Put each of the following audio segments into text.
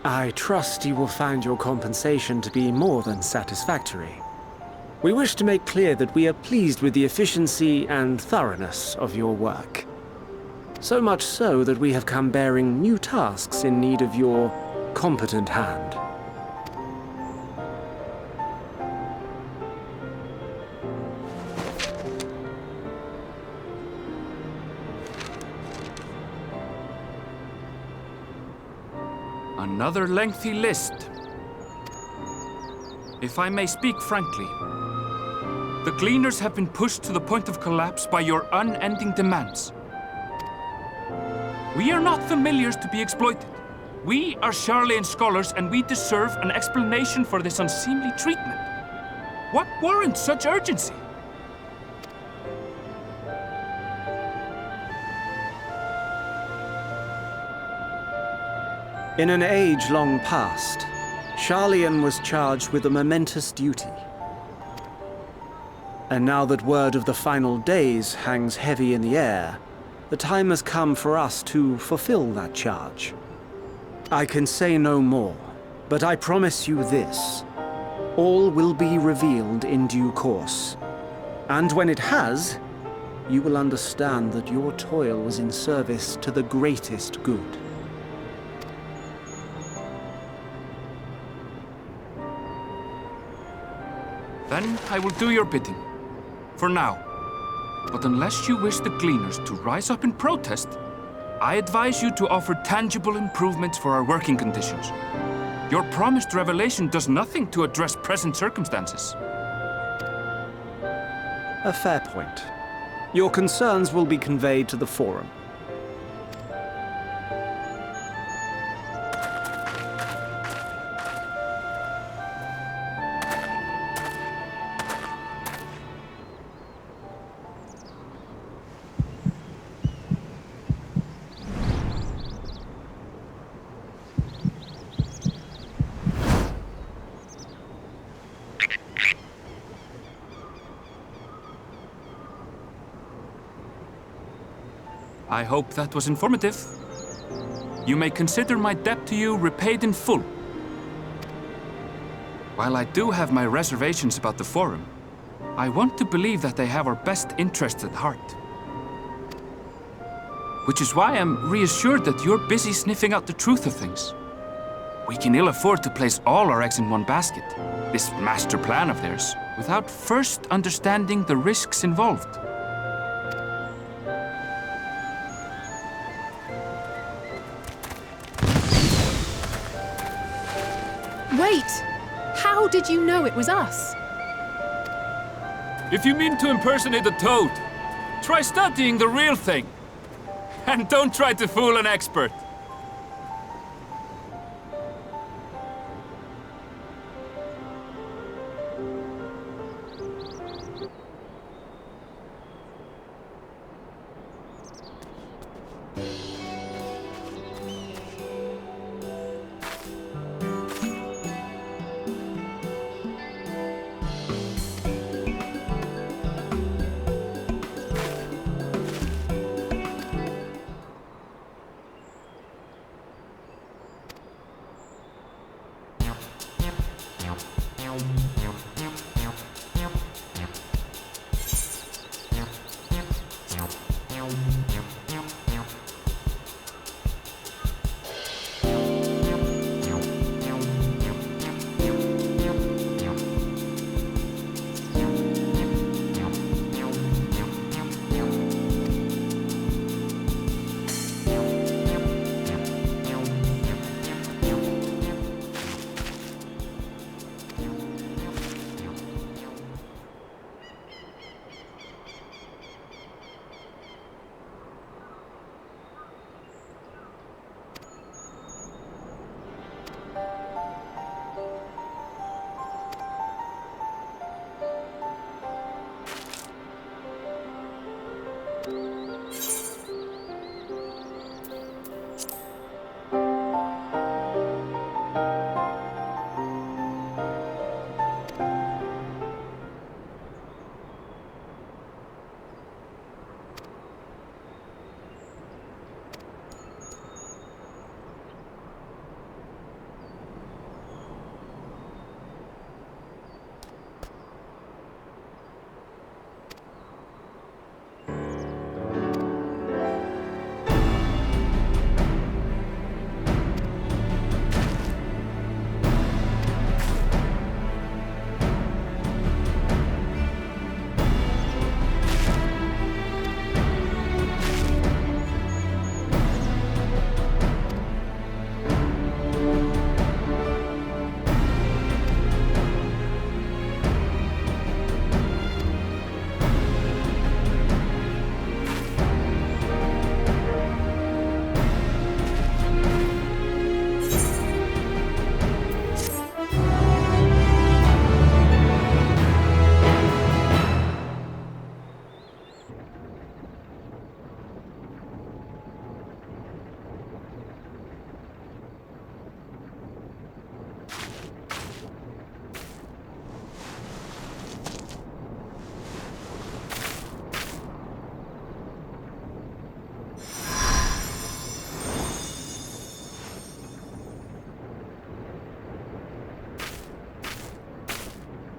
I trust you will find your compensation to be more than satisfactory. We wish to make clear that we are pleased with the efficiency and thoroughness of your work. So much so that we have come bearing new tasks in need of your competent hand. Another lengthy list. If I may speak frankly, the Gleaners have been pushed to the point of collapse by your unending demands. We are not familiars to be exploited. We are Charlian scholars, and we deserve an explanation for this unseemly treatment. What warrants such urgency? In an age long past, Charlian was charged with a momentous duty. And now that word of the final days hangs heavy in the air, the time has come for us to fulfill that charge. I can say no more, but I promise you this. All will be revealed in due course. And when it has, you will understand that your toil was in service to the greatest good. Then I will do your bidding. For now. But unless you wish the Gleaners to rise up in protest, I advise you to offer tangible improvements for our working conditions. Your promised revelation does nothing to address present circumstances. A fair point. Your concerns will be conveyed to the Forum. I hope that was informative. You may consider my debt to you repaid in full. While I do have my reservations about the Forum, I want to believe that they have our best interests at heart. Which is why I'm reassured that you're busy sniffing out the truth of things. We can ill afford to place all our eggs in one basket, this master plan of theirs, without first understanding the risks involved. Wait! How did you know it was us? If you mean to impersonate a toad, try studying the real thing. And don't try to fool an expert.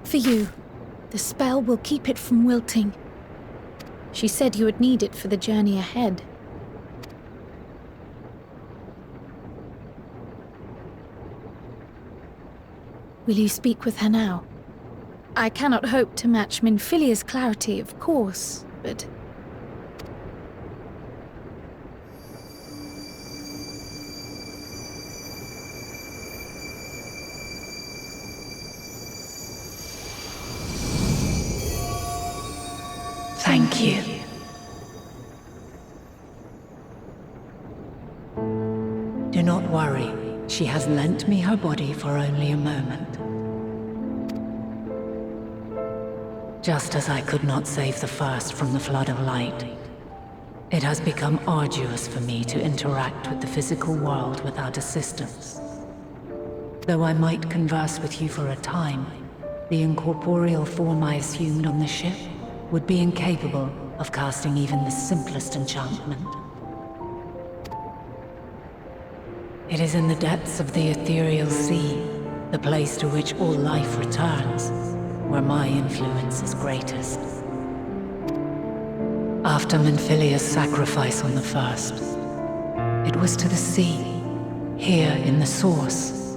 For you. The spell will keep it from wilting. She said you would need it for the journey ahead. Will you speak with her now? I cannot hope to match Minfilia's clarity, of course, but... Thank you. Do not worry. She has lent me her body for only a moment. Just as I could not save the first from the flood of light, it has become arduous for me to interact with the physical world without assistance. Though I might converse with you for a time, the incorporeal form I assumed on the ship would be incapable of casting even the simplest enchantment. It is in the depths of the ethereal sea, the place to which all life returns, where my influence is greatest. After Minfilia's sacrifice on the first, it was to the sea, here in the source,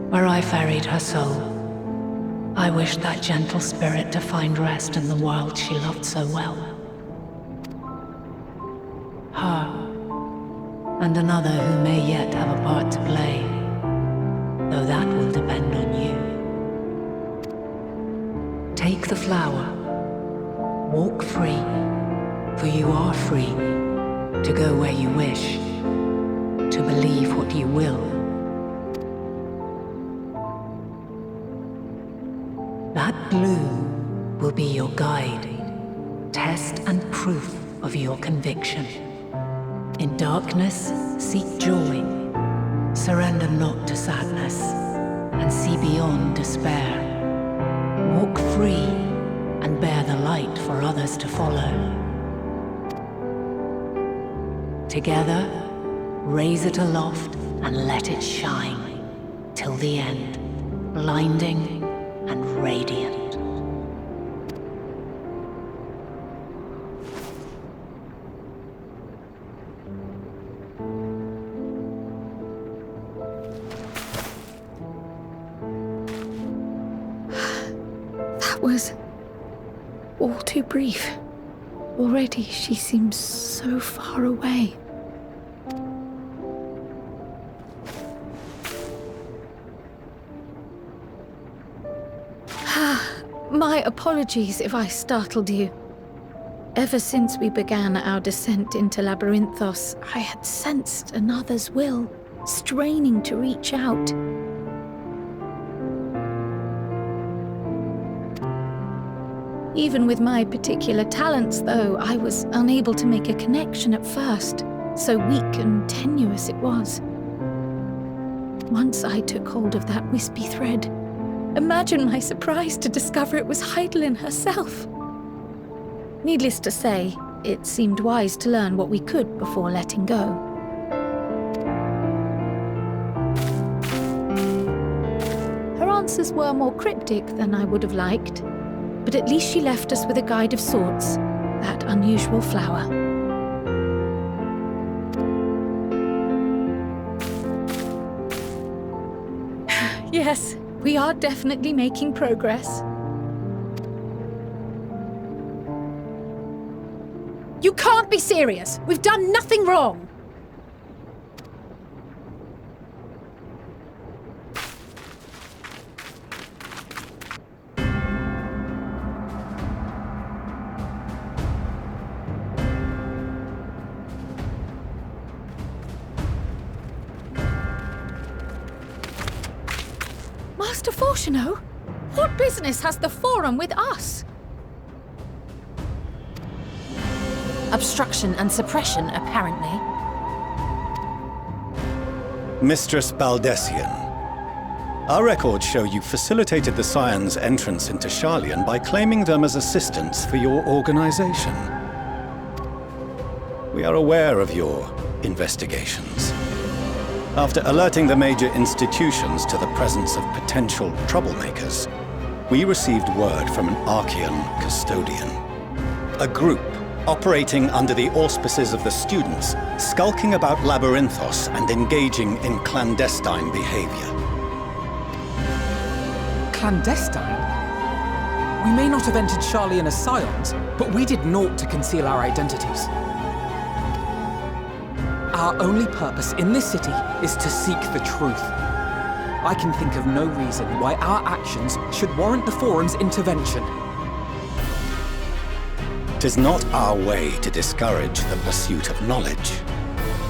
where I ferried her soul. I wished that gentle spirit to find rest in the world she loved so well. Her, and another who may yet have a part to play, though that will depend on you. Take the flower, walk free, for you are free to go where you wish, to believe what you will. That bloom will be your guide, test and proof of your conviction. In darkness, seek joy. Surrender not to sadness, and see beyond despair. Walk free, and bear the light for others to follow. Together, raise it aloft and let it shine, till the end, blinding and radiant. That was all too brief. Already she seems so far away. My apologies if I startled you. Ever since we began our descent into Labyrinthos, I had sensed another's will, straining to reach out. Even with my particular talents, though, I was unable to make a connection at first, so weak and tenuous it was. Once I took hold of that wispy thread, imagine my surprise to discover it was Heidelin herself. Needless to say, it seemed wise to learn what we could before letting go. Her answers were more cryptic than I would have liked, but at least she left us with a guide of sorts, that unusual flower. Yes, we are definitely making progress. You can't be serious! We've done nothing wrong! Master Fortuno? What business has the Forum with us? Obstruction and suppression, apparently. Mistress Baldessian, our records show you facilitated the Scions' entrance into Sharlayan by claiming them as assistants for your organization. We are aware of your investigations. After alerting the major institutions to the presence of potential troublemakers, we received word from an Archean custodian. A group operating under the auspices of the students, skulking about Labyrinthos and engaging in clandestine behavior. Clandestine? We may not have entered Sharlayan as scions, but we did naught to conceal our identities. Our only purpose in this city is to seek the truth. I can think of no reason why our actions should warrant the Forum's intervention. 'Tis not our way to discourage the pursuit of knowledge,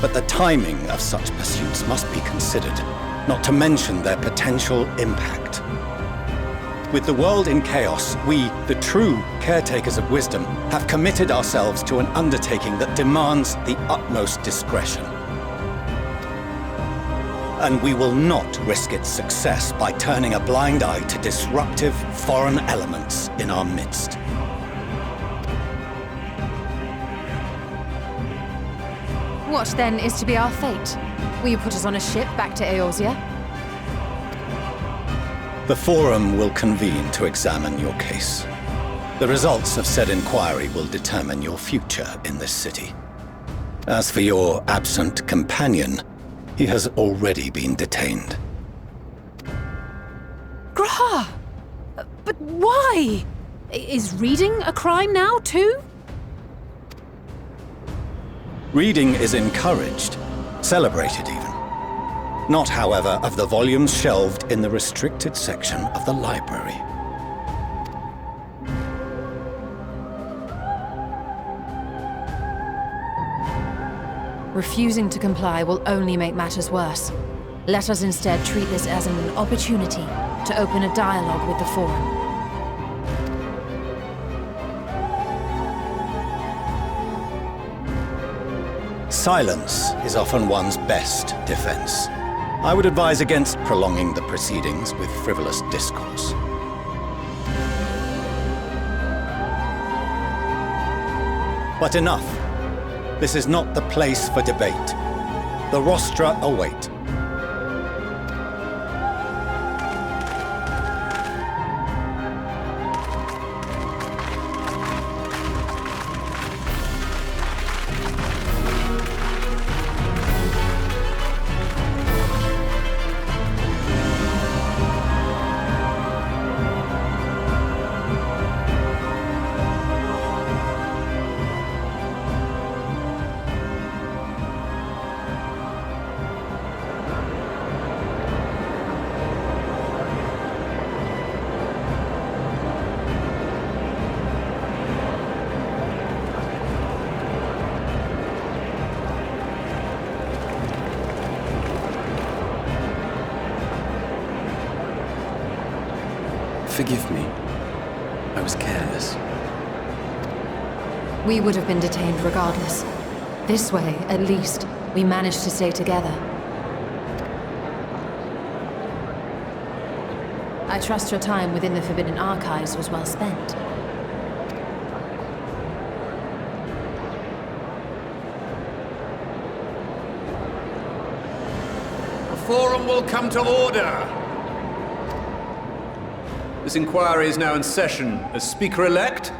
but the timing of such pursuits must be considered, not to mention their potential impact. With the world in chaos, we, the true caretakers of wisdom, have committed ourselves to an undertaking that demands the utmost discretion. And we will not risk its success by turning a blind eye to disruptive foreign elements in our midst. What then is to be our fate? Will you put us on a ship back to Eorzea? The Forum will convene to examine your case. The results of said inquiry will determine your future in this city. As for your absent companion, he has already been detained. Graha! But why? Is reading a crime now, too? Reading is encouraged, celebrated even. Not, however, of the volumes shelved in the restricted section of the library. Refusing to comply will only make matters worse. Let us instead treat this as an opportunity to open a dialogue with the Forum. Silence is often one's best defense. I would advise against prolonging the proceedings with frivolous discourse. But enough. This is not the place for debate. The rostra await. Forgive me. I was careless. We would have been detained regardless. This way, at least, we managed to stay together. I trust your time within the Forbidden Archives was well spent. The Forum will come to order! This inquiry is now in session. As Speaker-elect,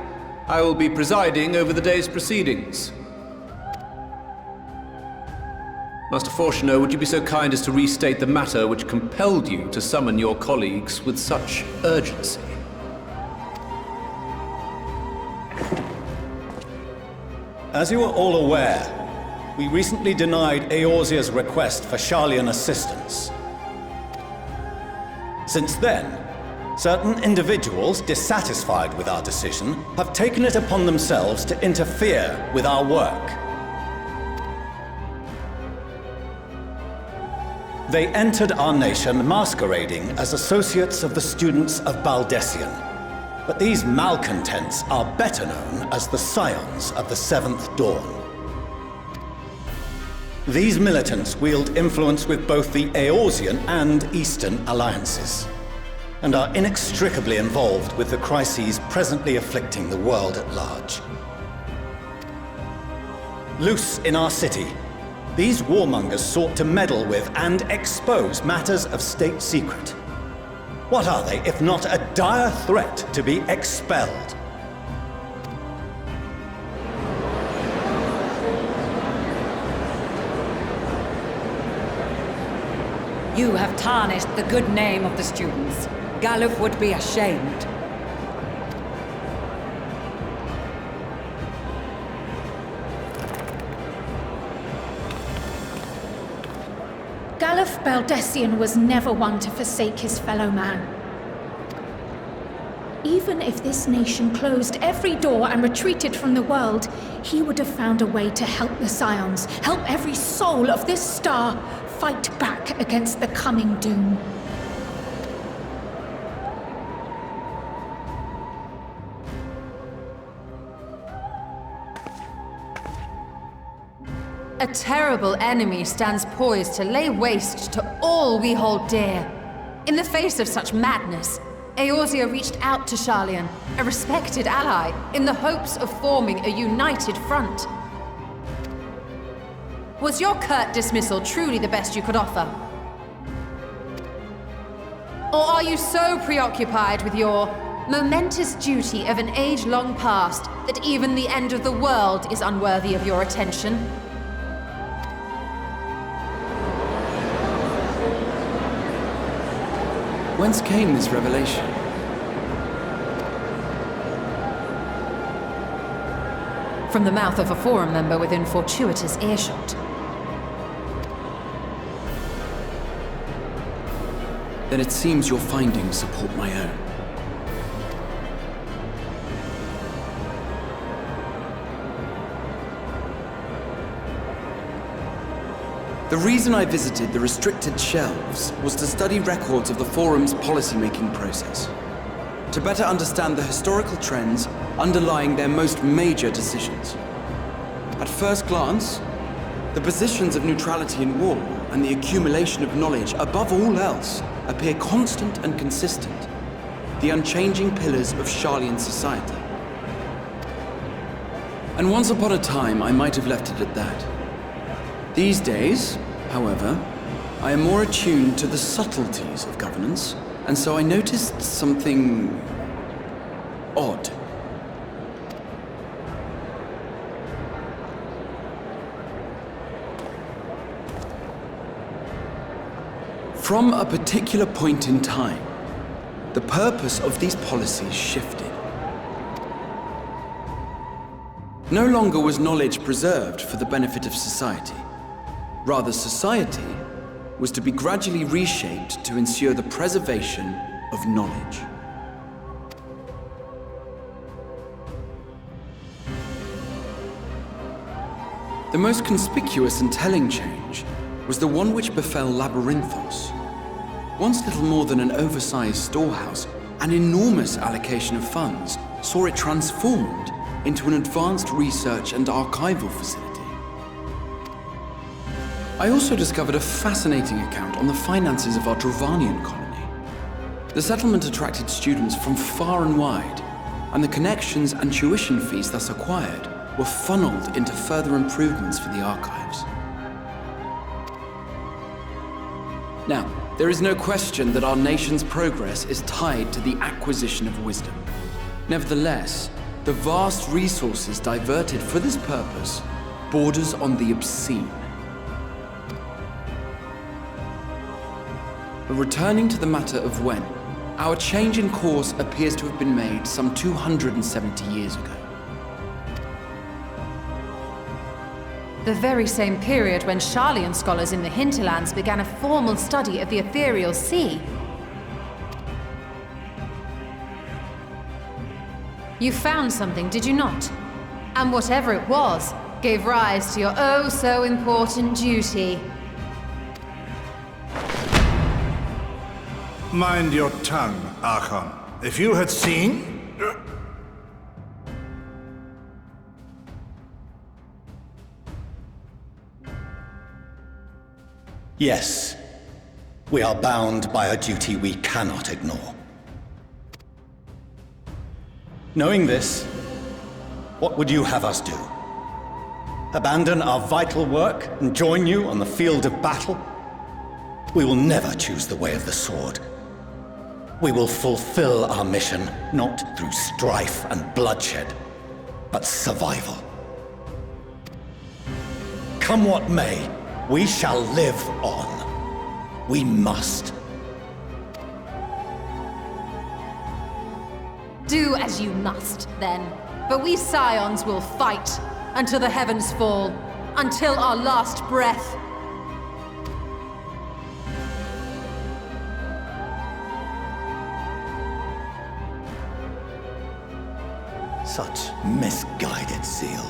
I will be presiding over the day's proceedings. Master Fortuner, would you be so kind as to restate the matter which compelled you to summon your colleagues with such urgency? As you are all aware, we recently denied Eorzea's request for Sharlayan assistance. Since then, certain individuals dissatisfied with our decision have taken it upon themselves to interfere with our work. They entered our nation masquerading as associates of the students of Baldessian. But these malcontents are better known as the Scions of the Seventh Dawn. These militants wield influence with both the Eorzean and Eastern alliances, and are inextricably involved with the crises presently afflicting the world at large. Loose in our city, these warmongers sought to meddle with and expose matters of state secret. What are they, if not a dire threat to be expelled? You have tarnished the good name of the students. Galuf would be ashamed. Galuf Baldessian was never one to forsake his fellow man. Even if this nation closed every door and retreated from the world, he would have found a way to help the Scions, help every soul of this star fight back against the coming doom. A terrible enemy stands poised to lay waste to all we hold dear. In the face of such madness, Eorzea reached out to Sharlayan, a respected ally, in the hopes of forming a united front. Was your curt dismissal truly the best you could offer? Or are you so preoccupied with your momentous duty of an age-long past that even the end of the world is unworthy of your attention? Whence came this revelation? From the mouth of a Forum member within fortuitous earshot. Then it seems your findings support my own. The reason I visited the restricted shelves was to study records of the Forum's policymaking process, to better understand the historical trends underlying their most major decisions. At first glance, the positions of neutrality in war and the accumulation of knowledge above all else appear constant and consistent, the unchanging pillars of Sharlayan society. And once upon a time, I might have left it at that. These days, however, I am more attuned to the subtleties of governance, and so I noticed something odd. From a particular point in time, the purpose of these policies shifted. No longer was knowledge preserved for the benefit of society. Rather, society was to be gradually reshaped to ensure the preservation of knowledge. The most conspicuous and telling change was the one which befell Labyrinthos. Once little more than an oversized storehouse, an enormous allocation of funds saw it transformed into an advanced research and archival facility. I also discovered a fascinating account on the finances of our Dravanian colony. The settlement attracted students from far and wide, and the connections and tuition fees thus acquired were funneled into further improvements for the archives. Now, there is no question that our nation's progress is tied to the acquisition of wisdom. Nevertheless, the vast resources diverted for this purpose borders on the obscene. But returning to the matter of when, our change in course appears to have been made some 270 years ago. The very same period when Sharlayan scholars in the hinterlands began a formal study of the ethereal sea. You found something, did you not? And whatever it was, gave rise to your oh-so-important duty. Mind your tongue, Archon. If you had seen... Yes, we are bound by a duty we cannot ignore. Knowing this, what would you have us do? Abandon our vital work and join you on the field of battle? We will never choose the way of the sword. We will fulfill our mission, not through strife and bloodshed, but survival. Come what may, we shall live on. We must. Do as you must, then. But we Scions will fight until the heavens fall, until our last breath. Such misguided zeal.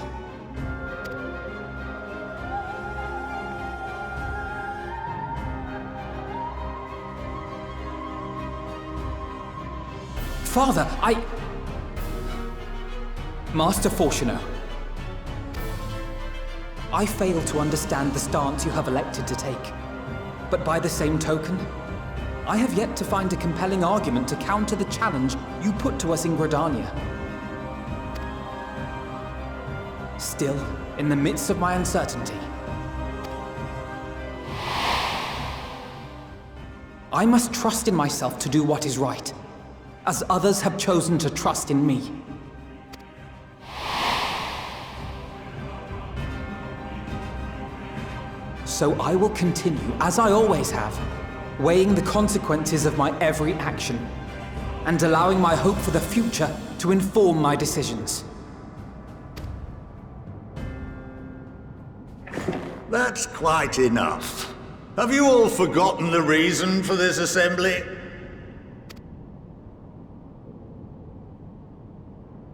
Father, Master Fortuno, I fail to understand the stance you have elected to take. But by the same token, I have yet to find a compelling argument to counter the challenge you put to us in Gridania. Still, in the midst of my uncertainty, I must trust in myself to do what is right, as others have chosen to trust in me. So I will continue, as I always have, weighing the consequences of my every action, and allowing my hope for the future to inform my decisions. That's quite enough. Have you all forgotten the reason for this assembly?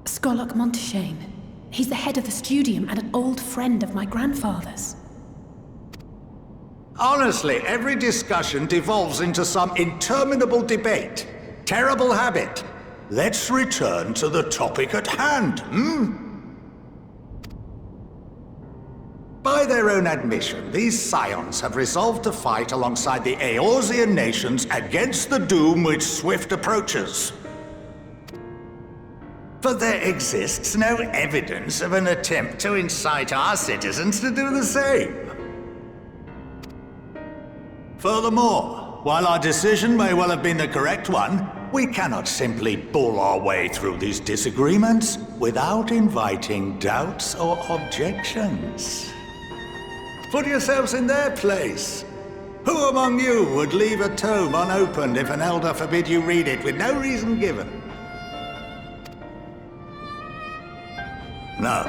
Skolok Monteshane. He's the head of the Studium and an old friend of my grandfather's. Honestly, every discussion devolves into some interminable debate. Terrible habit. Let's return to the topic at hand, By their own admission, these Scions have resolved to fight alongside the Eorzean nations against the doom which swift approaches. But there exists no evidence of an attempt to incite our citizens to do the same. Furthermore, while our decision may well have been the correct one, we cannot simply bull our way through these disagreements without inviting doubts or objections. Put yourselves in their place. Who among you would leave a tome unopened if an elder forbid you read it with no reason given? No.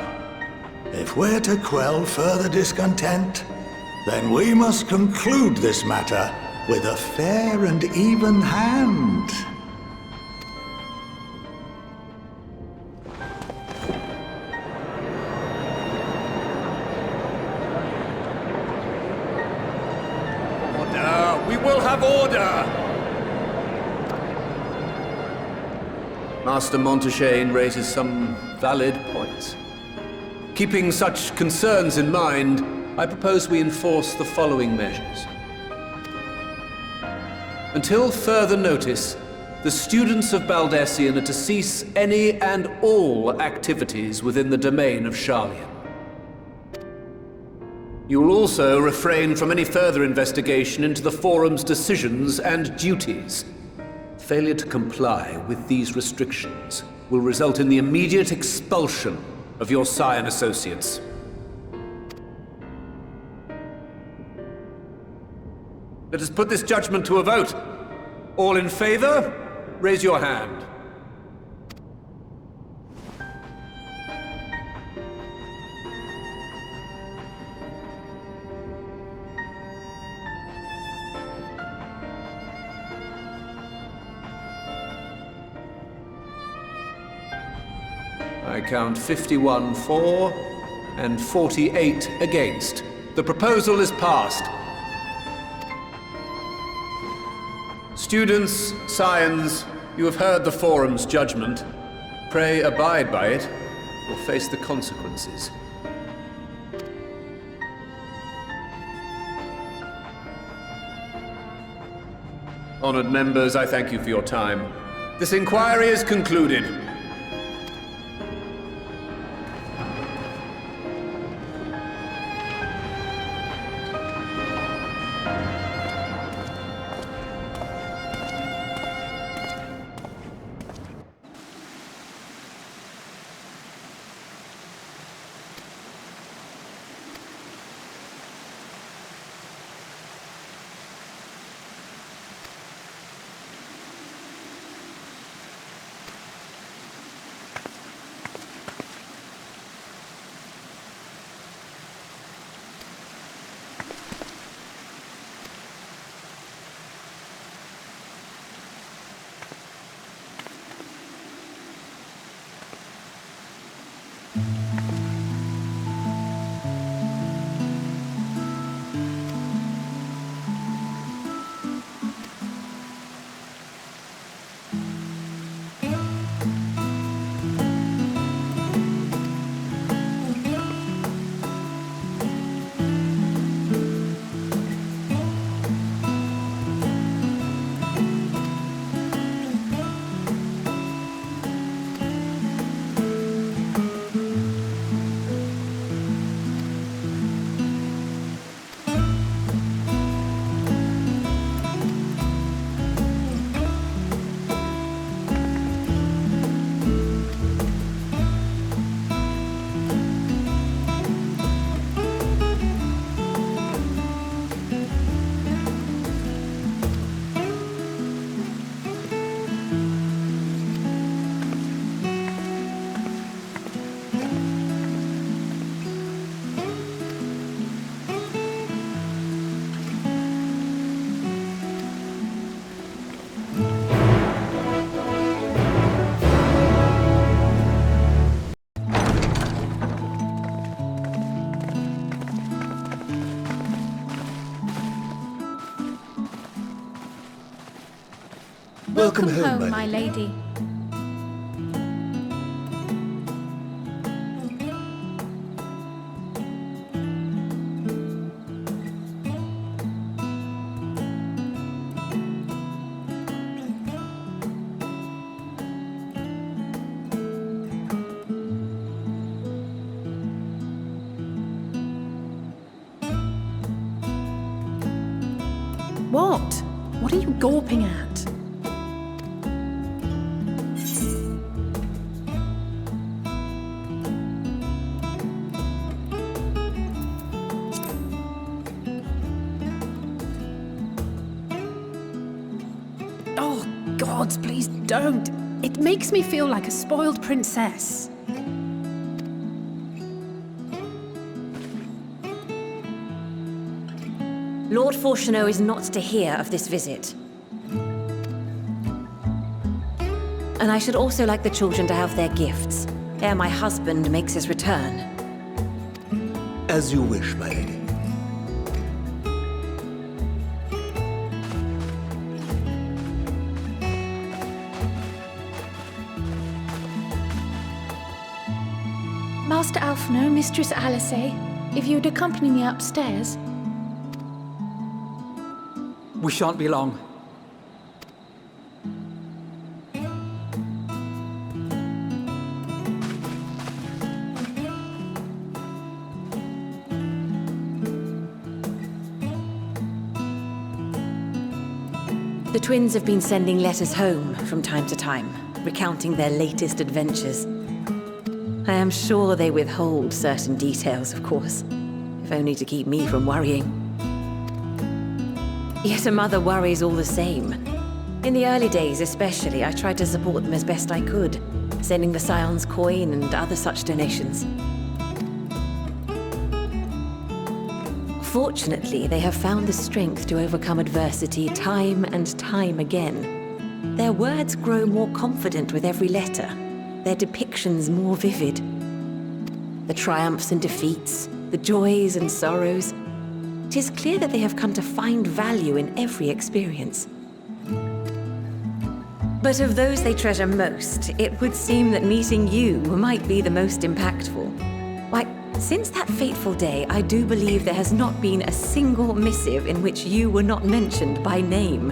If we're to quell further discontent, then we must conclude this matter with a fair and even hand. Order! We will have order! Master Monteshane raises some valid points. Keeping such concerns in mind, I propose we enforce the following measures. Until further notice, the students of Baldessian are to cease any and all activities within the domain of Sharlayan. You will also refrain from any further investigation into the Forum's decisions and duties. Failure to comply with these restrictions will result in the immediate expulsion of your Scion associates. Let us put this judgment to a vote. All in favor, raise your hand. I count 51 for and 48 against. The proposal is passed. Students, Scions, you have heard the Forum's judgment. Pray abide by it, or face the consequences. Honored members, I thank you for your time. This inquiry is concluded. Welcome home, my lady. What? What are you gawping at? Oh, gods, please don't. It makes me feel like a spoiled princess. Lord Fortuneau is not to hear of this visit. And I should also like the children to have their gifts, ere my husband makes his return. As you wish, my lady. Master Alphino, Mistress Alice, if you'd accompany me upstairs. We shan't be long. The twins have been sending letters home from time to time, recounting their latest adventures. I am sure they withhold certain details, of course, if only to keep me from worrying. Yet a mother worries all the same. In the early days especially, I tried to support them as best I could, sending the Scion's coin and other such donations. Fortunately, they have found the strength to overcome adversity time and time again. Their words grow more confident with every letter, their depictions more vivid. The triumphs and defeats, the joys and sorrows. 'Tis clear that they have come to find value in every experience. But of those they treasure most, it would seem that meeting you might be the most impactful. Why, since that fateful day, I do believe there has not been a single missive in which you were not mentioned by name.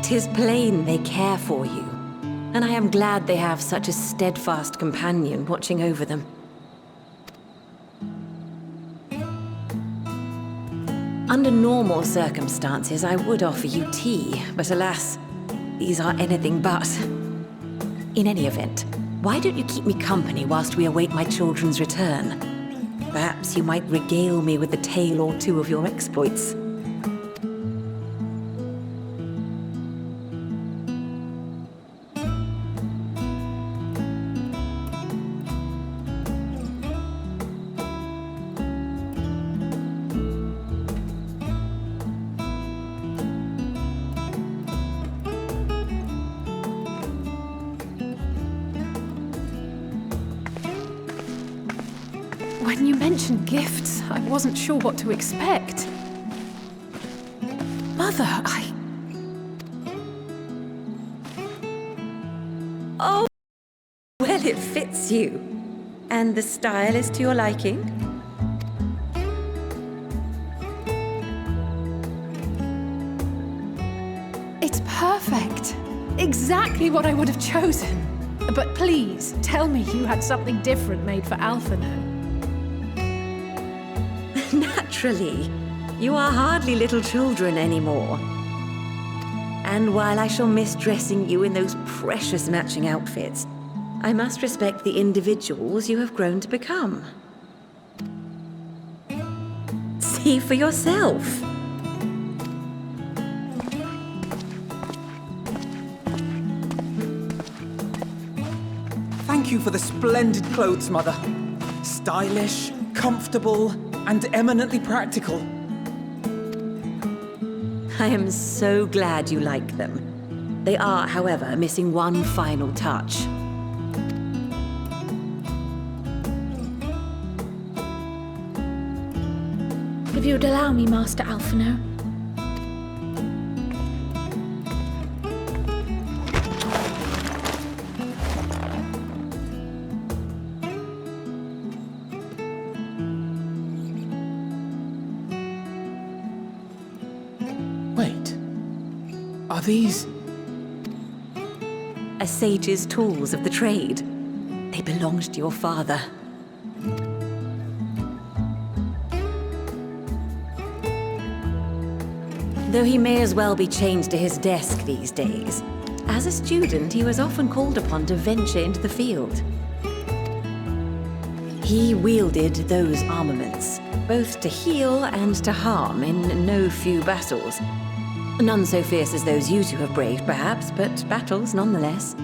'Tis plain they care for you, and I am glad they have such a steadfast companion watching over them. Under normal circumstances, I would offer you tea, but alas, these are anything but. In any event, why don't you keep me company whilst we await my children's return? Perhaps you might regale me with a tale or two of your exploits. When you mentioned gifts, I wasn't sure what to expect. Mother, Oh, well, it fits you. And the style is to your liking? It's perfect. Exactly what I would have chosen. But please, tell me you had something different made for Alphino. Naturally. You are hardly little children anymore. And while I shall miss dressing you in those precious matching outfits, I must respect the individuals you have grown to become. See for yourself. Thank you for the splendid clothes, Mother. Stylish, comfortable, and eminently practical. I am so glad you like them. They are, however, missing one final touch. If you'd allow me, Master Alphino. Wait. Are these... A sage's tools of the trade. They belonged to your father. Though he may as well be chained to his desk these days, as a student he was often called upon to venture into the field. He wielded those armaments, both to heal and to harm in no few battles. None so fierce as those you two have braved, perhaps, but battles nonetheless.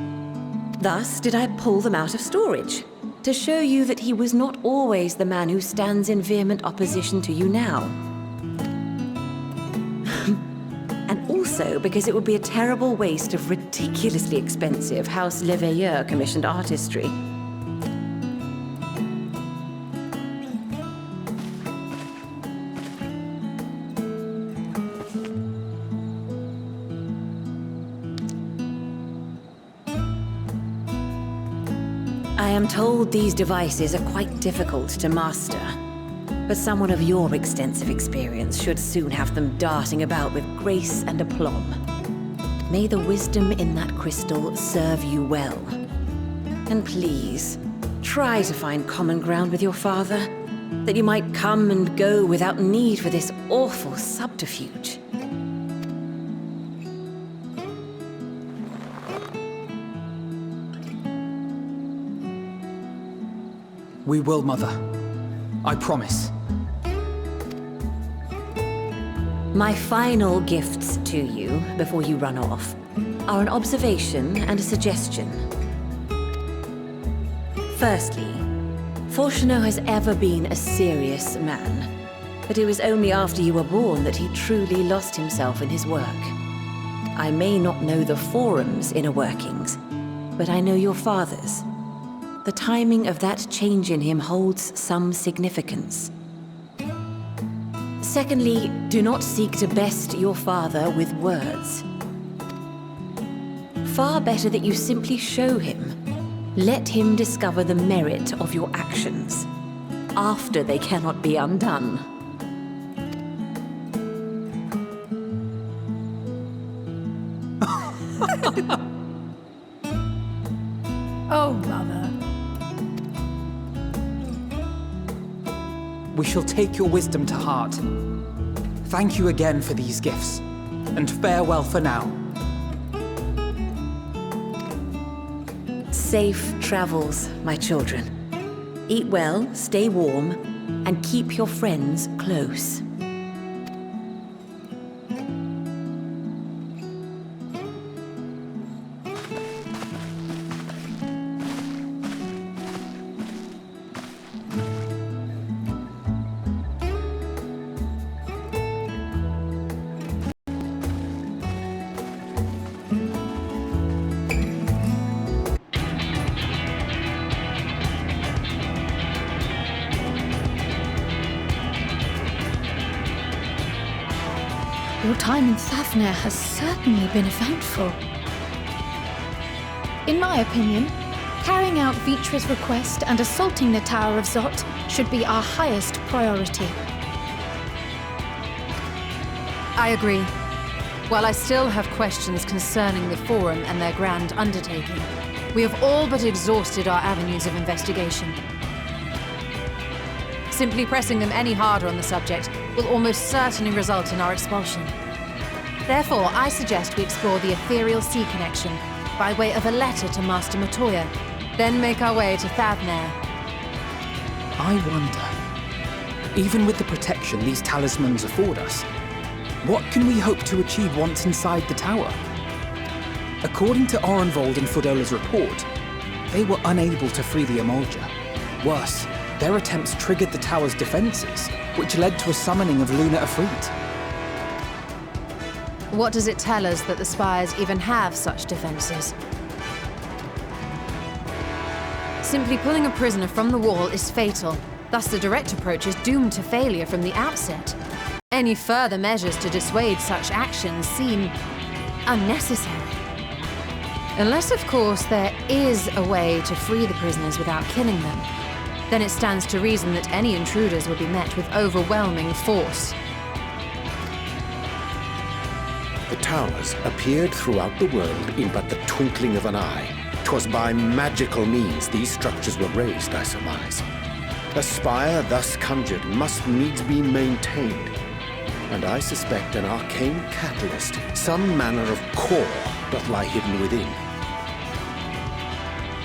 Thus did I pull them out of storage, to show you that he was not always the man who stands in vehement opposition to you now. And also because it would be a terrible waste of ridiculously expensive House Leveilleur commissioned artistry. I am told these devices are quite difficult to master, but someone of your extensive experience should soon have them darting about with grace and aplomb. May the wisdom in that crystal serve you well. And please, try to find common ground with your father, that you might come and go without need for this awful subterfuge. We will, Mother. I promise. My final gifts to you, before you run off, are an observation and a suggestion. Firstly, Fortunato has ever been a serious man, but it was only after you were born that he truly lost himself in his work. I may not know the Forum's inner workings, but I know your father's. The timing of that change in him holds some significance. Secondly, do not seek to best your father with words. Far better that you simply show him. Let him discover the merit of your actions, after they cannot be undone. Oh, Mother. We shall take your wisdom to heart. Thank you again for these gifts, and farewell for now. Safe travels, my children. Eat well, stay warm, and keep your friends close. Your time in Thavner has certainly been eventful. In my opinion, carrying out Vitra's request and assaulting the Tower of Zot should be our highest priority. I agree. While I still have questions concerning the Forum and their grand undertaking, we have all but exhausted our avenues of investigation. Simply pressing them any harder on the subject will almost certainly result in our expulsion. Therefore, I suggest we explore the ethereal sea connection by way of a letter to Master Matoya, then make our way to Thavner. I wonder, even with the protection these talismans afford us, what can we hope to achieve once inside the tower? According to Orenvold and Fodola's report, they were unable to free the Emulger. Worse, Their attempts triggered the tower's defenses, which led to a summoning of Luna Ifrit. What does it tell us that the Spires even have such defenses? Simply pulling a prisoner from the wall is fatal. Thus, the direct approach is doomed to failure from the outset. Any further measures to dissuade such actions seem unnecessary. Unless, of course, there is a way to free the prisoners without killing them. Then it stands to reason that any intruders will be met with overwhelming force. The towers appeared throughout the world in but the twinkling of an eye. 'Twas by magical means these structures were raised, I surmise. A spire thus conjured must needs be maintained, and I suspect an arcane catalyst, some manner of core, doth lie hidden within.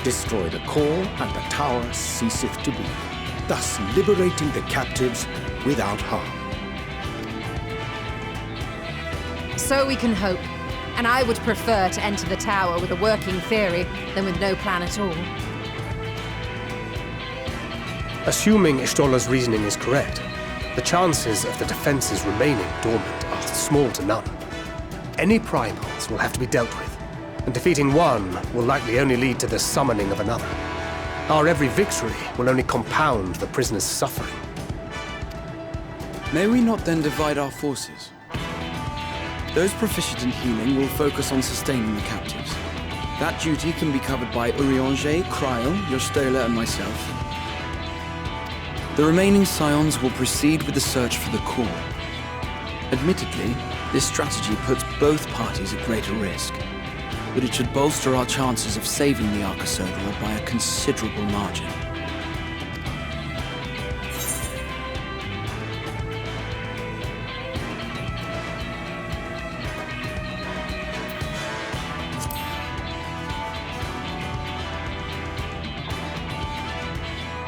Destroy the core, and the tower ceaseth to be, thus liberating the captives without harm. So we can hope, and I would prefer to enter the tower with a working theory than with no plan at all. Assuming Ishtola's reasoning is correct, the chances of the defenses remaining dormant are small to none. Any primals will have to be dealt with, and defeating one will likely only lead to the summoning of another. Our every victory will only compound the prisoner's suffering. May we not then divide our forces? Those proficient in healing will focus on sustaining the captives. That duty can be covered by Urianger, Kryl, Yostola, and myself. The remaining Scions will proceed with the search for the core. Admittedly, this strategy puts both parties at greater risk, but it should bolster our chances of saving the Arcosodor by a considerable margin.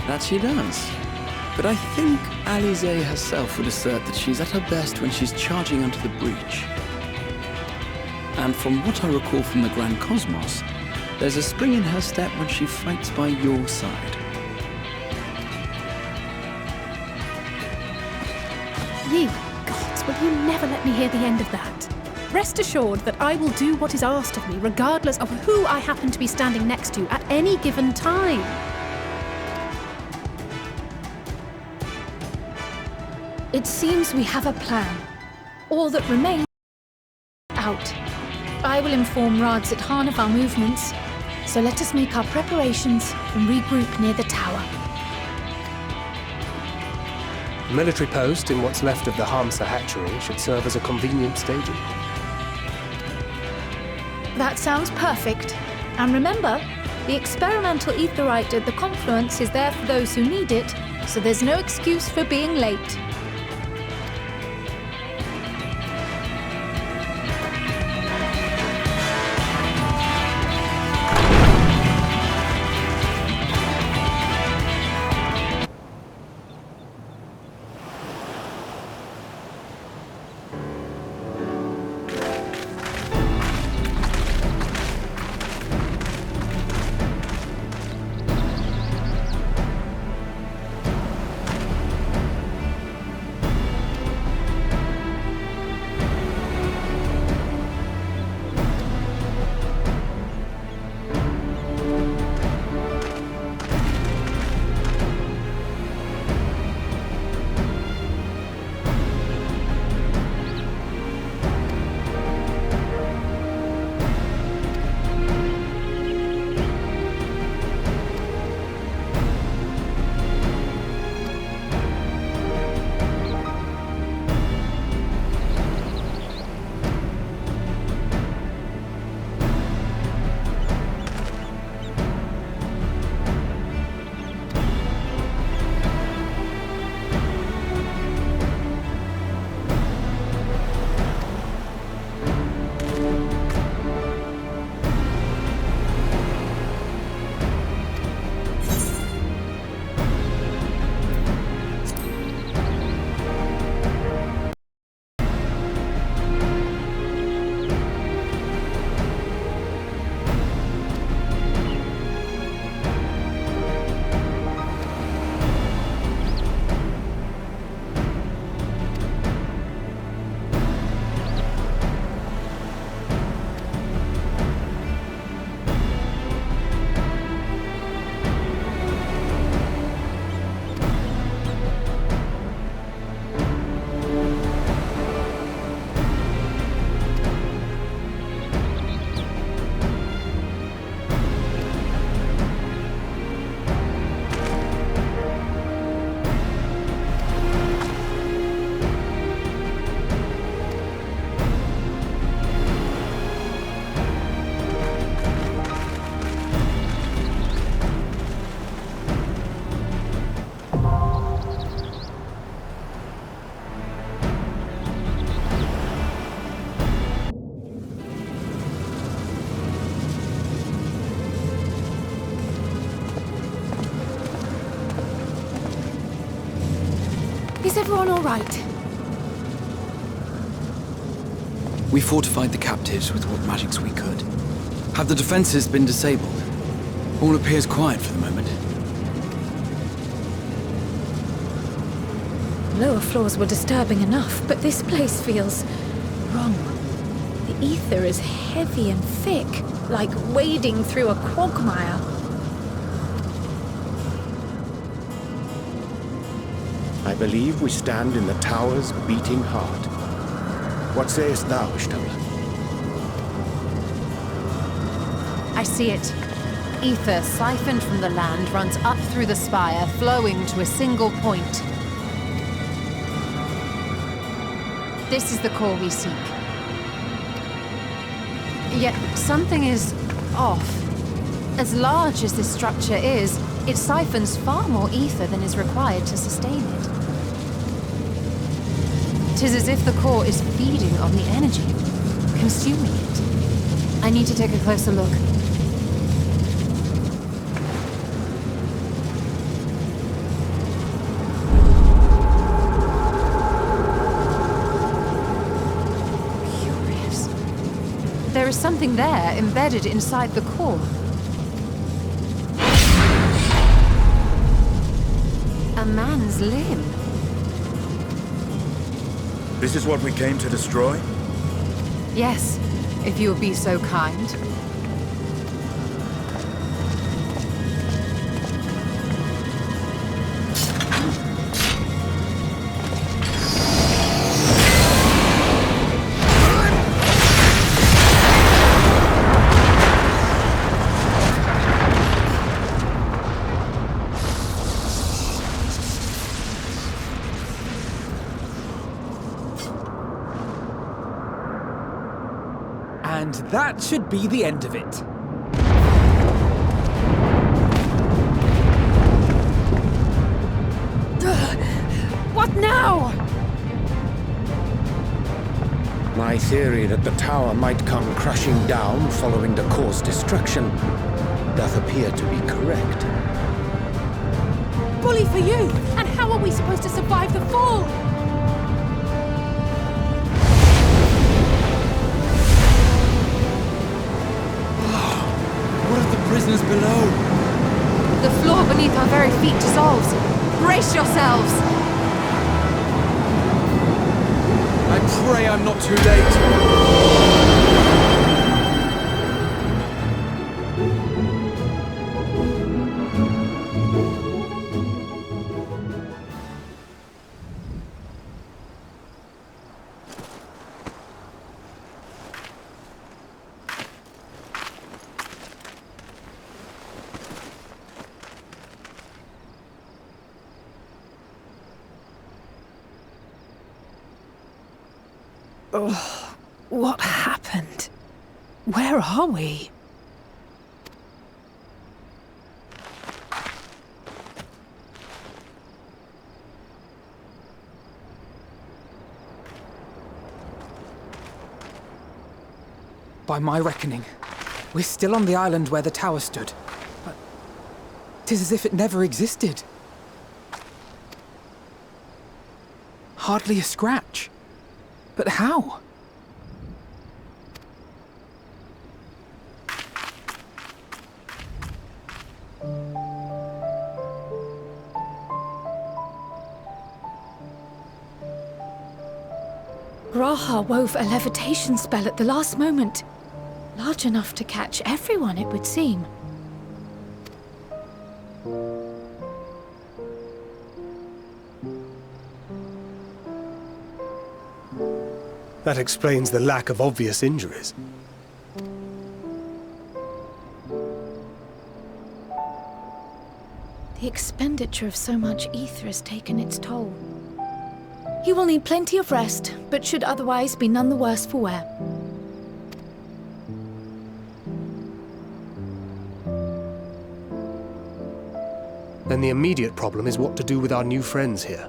That she does. But I think Alize herself would assert that she's at her best when she's charging onto the breach. And from what I recall from the Grand Cosmos, there's a spring in her step when she fights by your side. Ye gods, will you never let me hear the end of that? Rest assured that I will do what is asked of me, regardless of who I happen to be standing next to at any given time. It seems we have a plan. All that remains out. I will inform Radzit-Han of our movements, so let us make our preparations and regroup near the tower. The military post in what's left of the Hamsa hatchery should serve as a convenient staging. That sounds perfect. And remember, the experimental aetherite at the confluence is there for those who need it, so there's no excuse for being late. Is everyone all right? We fortified the captives with what magics we could. Have the defenses been disabled? All appears quiet for the moment. Lower floors were disturbing enough, but this place feels wrong. The ether is heavy and thick, like wading through a quagmire. I believe we stand in the tower's beating heart. What sayest thou, Ishtola? I see it. Ether siphoned from the land runs up through the spire, flowing to a single point. This is the core we seek. Yet something is off. As large as this structure is, it siphons far more ether than is required to sustain it. 'Tis as if the core is feeding on the energy, consuming it. I need to take a closer look. Curious. There is something there embedded inside the core. A man's limb. This is what we came to destroy? Yes, if you would be so kind. And that should be the end of it. What now? My theory that the tower might come crashing down following the core's destruction doth appear to be correct. Bully for you! And how are we supposed to survive the fall? What of the prisoners below? The floor beneath our very feet dissolves. Brace yourselves! I pray I'm not too late. Oh, what happened? Where are we? By my reckoning, we're still on the island where the tower stood. But 'tis as if it never existed. Hardly a scratch. But how? Graha wove a levitation spell at the last moment. Large enough to catch everyone, it would seem. That explains the lack of obvious injuries. The expenditure of so much ether has taken its toll. He will need plenty of rest, but should otherwise be none the worse for wear. Then the immediate problem is what to do with our new friends here.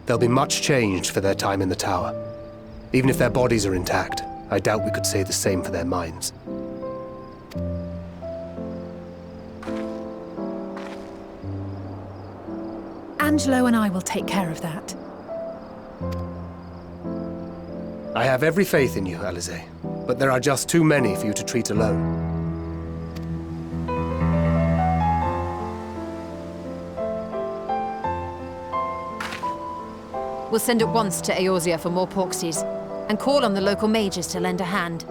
They'll be much changed for their time in the tower. Even if their bodies are intact, I doubt we could say the same for their minds. Angelo and I will take care of that. I have every faith in you, Alize, but there are just too many for you to treat alone. We'll send at once to Eorzea for more Porxies, and call on the local mages to lend a hand.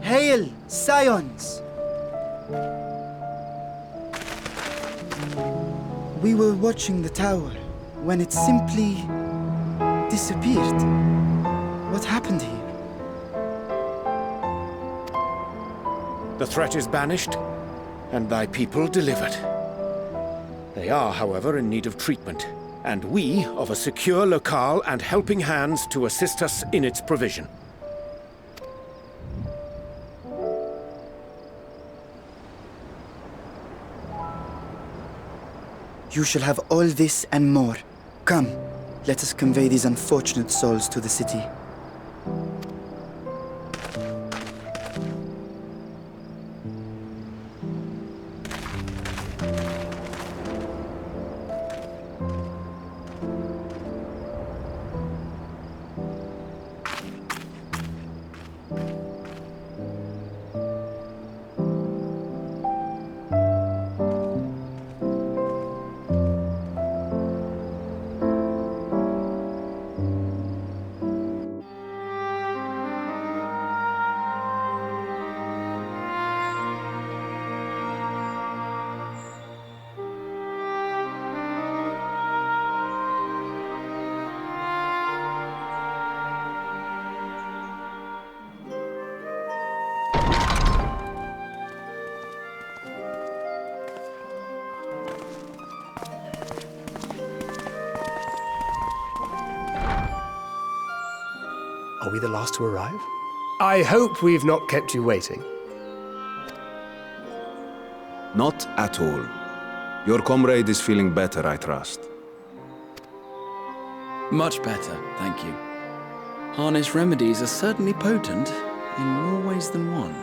Hail, Scions! We were watching the tower when it simply disappeared. What happened here? The threat is banished, and thy people delivered. They are, however, in need of treatment, and we of a secure locale and helping hands to assist us in its provision. You shall have all this and more. Come, let us convey these unfortunate souls to the city. Are we the last to arrive? I hope we've not kept you waiting. Not at all. Your comrade is feeling better, I trust. Much better, thank you. Harnish remedies are certainly potent, in more ways than one.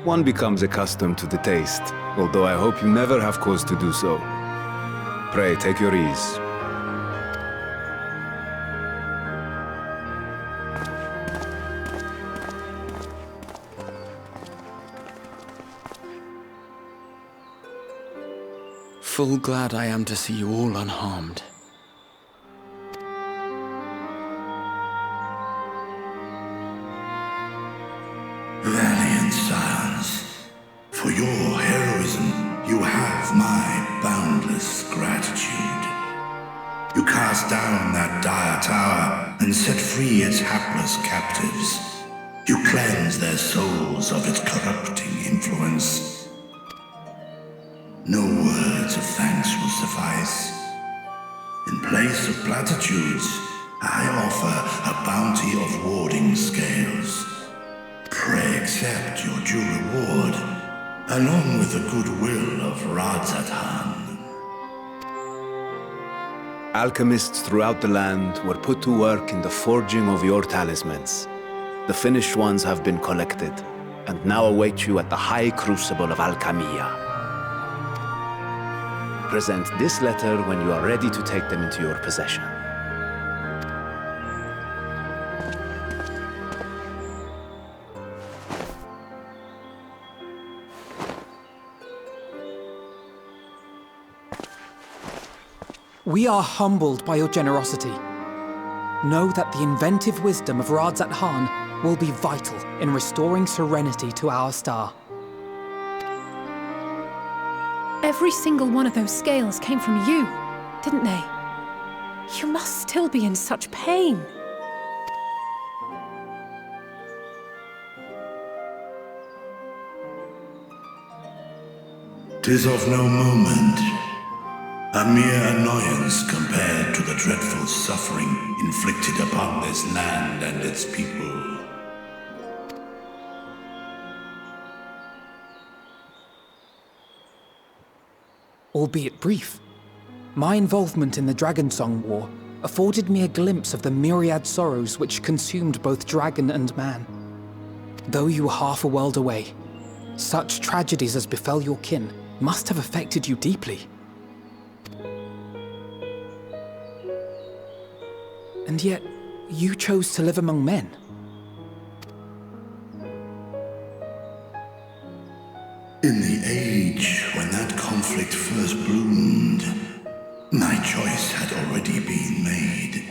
One becomes accustomed to the taste, although I hope you never have cause to do so. Pray, take your ease. Full glad I am to see you all unharmed. Valiant scions, for your heroism, you have my boundless gratitude. You cast down that dire tower and set free its hapless captives. You cleanse their souls of its corrupting influence. No words of thanks will suffice. In place of platitudes, I offer a bounty of warding scales. Pray accept your due reward, along with the goodwill of Radzatan. Alchemists throughout the land were put to work in the forging of your talismans. The finished ones have been collected, and now await you at the High Crucible of Alchemia. Present this letter when you are ready to take them into your possession. We are humbled by your generosity. Know that the inventive wisdom of Radzatan will be vital in restoring serenity to our star. Every single one of those scales came from you, didn't they? You must still be in such pain. 'Tis of no moment, a mere annoyance compared to the dreadful suffering inflicted upon this land and its people. Albeit brief, my involvement in the Dragonsong War afforded me a glimpse of the myriad sorrows which consumed both dragon and man. Though you were half a world away, such tragedies as befell your kin must have affected you deeply. And yet, you chose to live among men. In the age when that conflict first bloomed, my choice had already been made.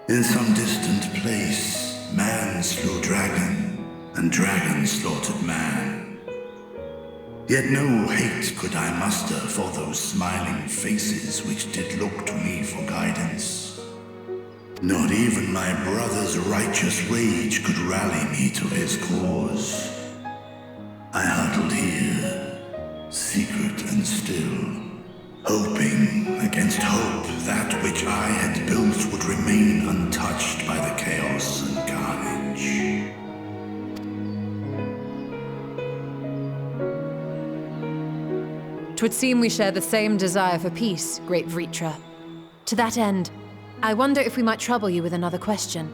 In some distant place, man slew dragon, and dragon slaughtered man. Yet no hate could I muster for those smiling faces which did look to me for guidance. Not even my brother's righteous rage could rally me to his cause. I huddled here, secret and still, hoping against hope that which I had built would remain untouched by the chaos and carnage. 'Twould seem we share the same desire for peace, great Vritra. To that end, I wonder if we might trouble you with another question.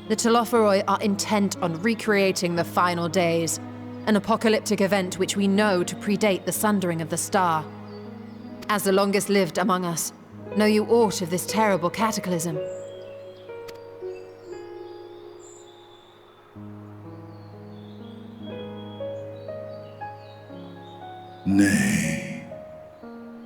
The Telophoroi are intent on recreating the final days, an apocalyptic event which we know to predate the sundering of the star. As the longest lived among us, know you aught of this terrible cataclysm? Nay.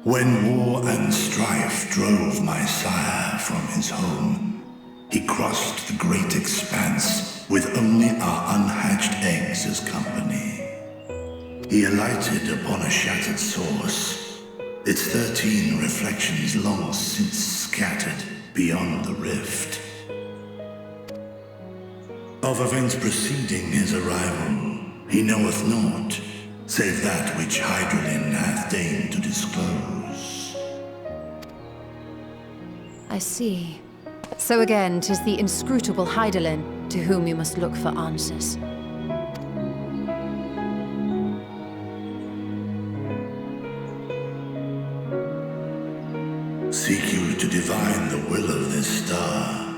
When war and strife drove my sire from his home, he crossed the great expanse with only our unhatched eggs as company. He alighted upon a shattered source, its 13 reflections long since scattered beyond the rift. Of events preceding his arrival, he knoweth naught, save that which Hydralin hath deigned to disclose. I see. So again, 'tis the inscrutable Hydaelyn to whom you must look for answers. Seek you to divine the will of this star?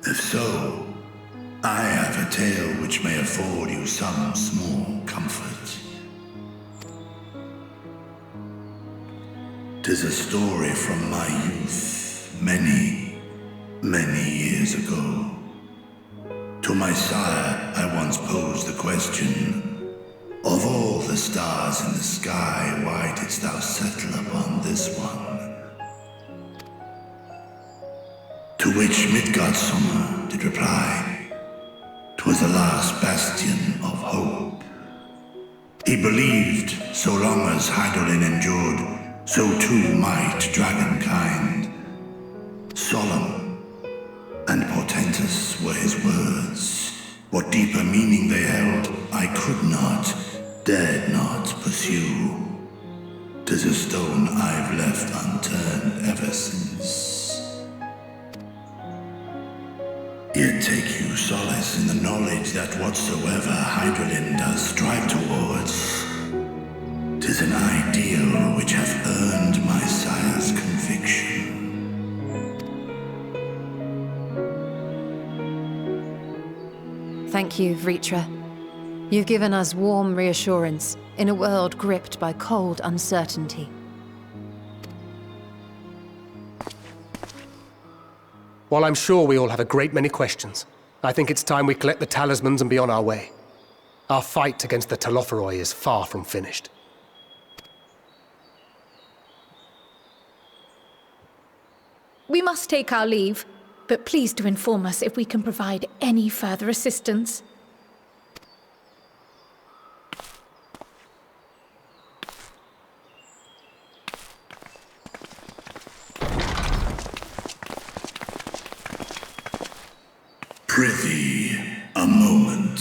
If so, I have a tale which may afford you some small comfort. 'Tis a story from my youth, many years ago. To my sire, I once posed the question, of all the stars in the sky, why didst thou settle upon this one? To which Midgardsormr did reply, 'twas the last bastion of hope. He believed so long as Hydaelyn endured, so too might dragonkind. Solemn and portentous were his words. What deeper meaning they held, I could not, dared not pursue. 'Tis a stone I've left unturned ever since. Yet take you solace in the knowledge that whatsoever Hydaelyn does strive towards, 'tis an ideal which hath earned my sire's conviction. Thank you, Vritra. You've given us warm reassurance in a world gripped by cold uncertainty. While I'm sure we all have a great many questions, I think it's time we collect the talismans and be on our way. Our fight against the Telophoroi is far from finished. We must take our leave, but please do inform us if we can provide any further assistance. Prithee, a moment.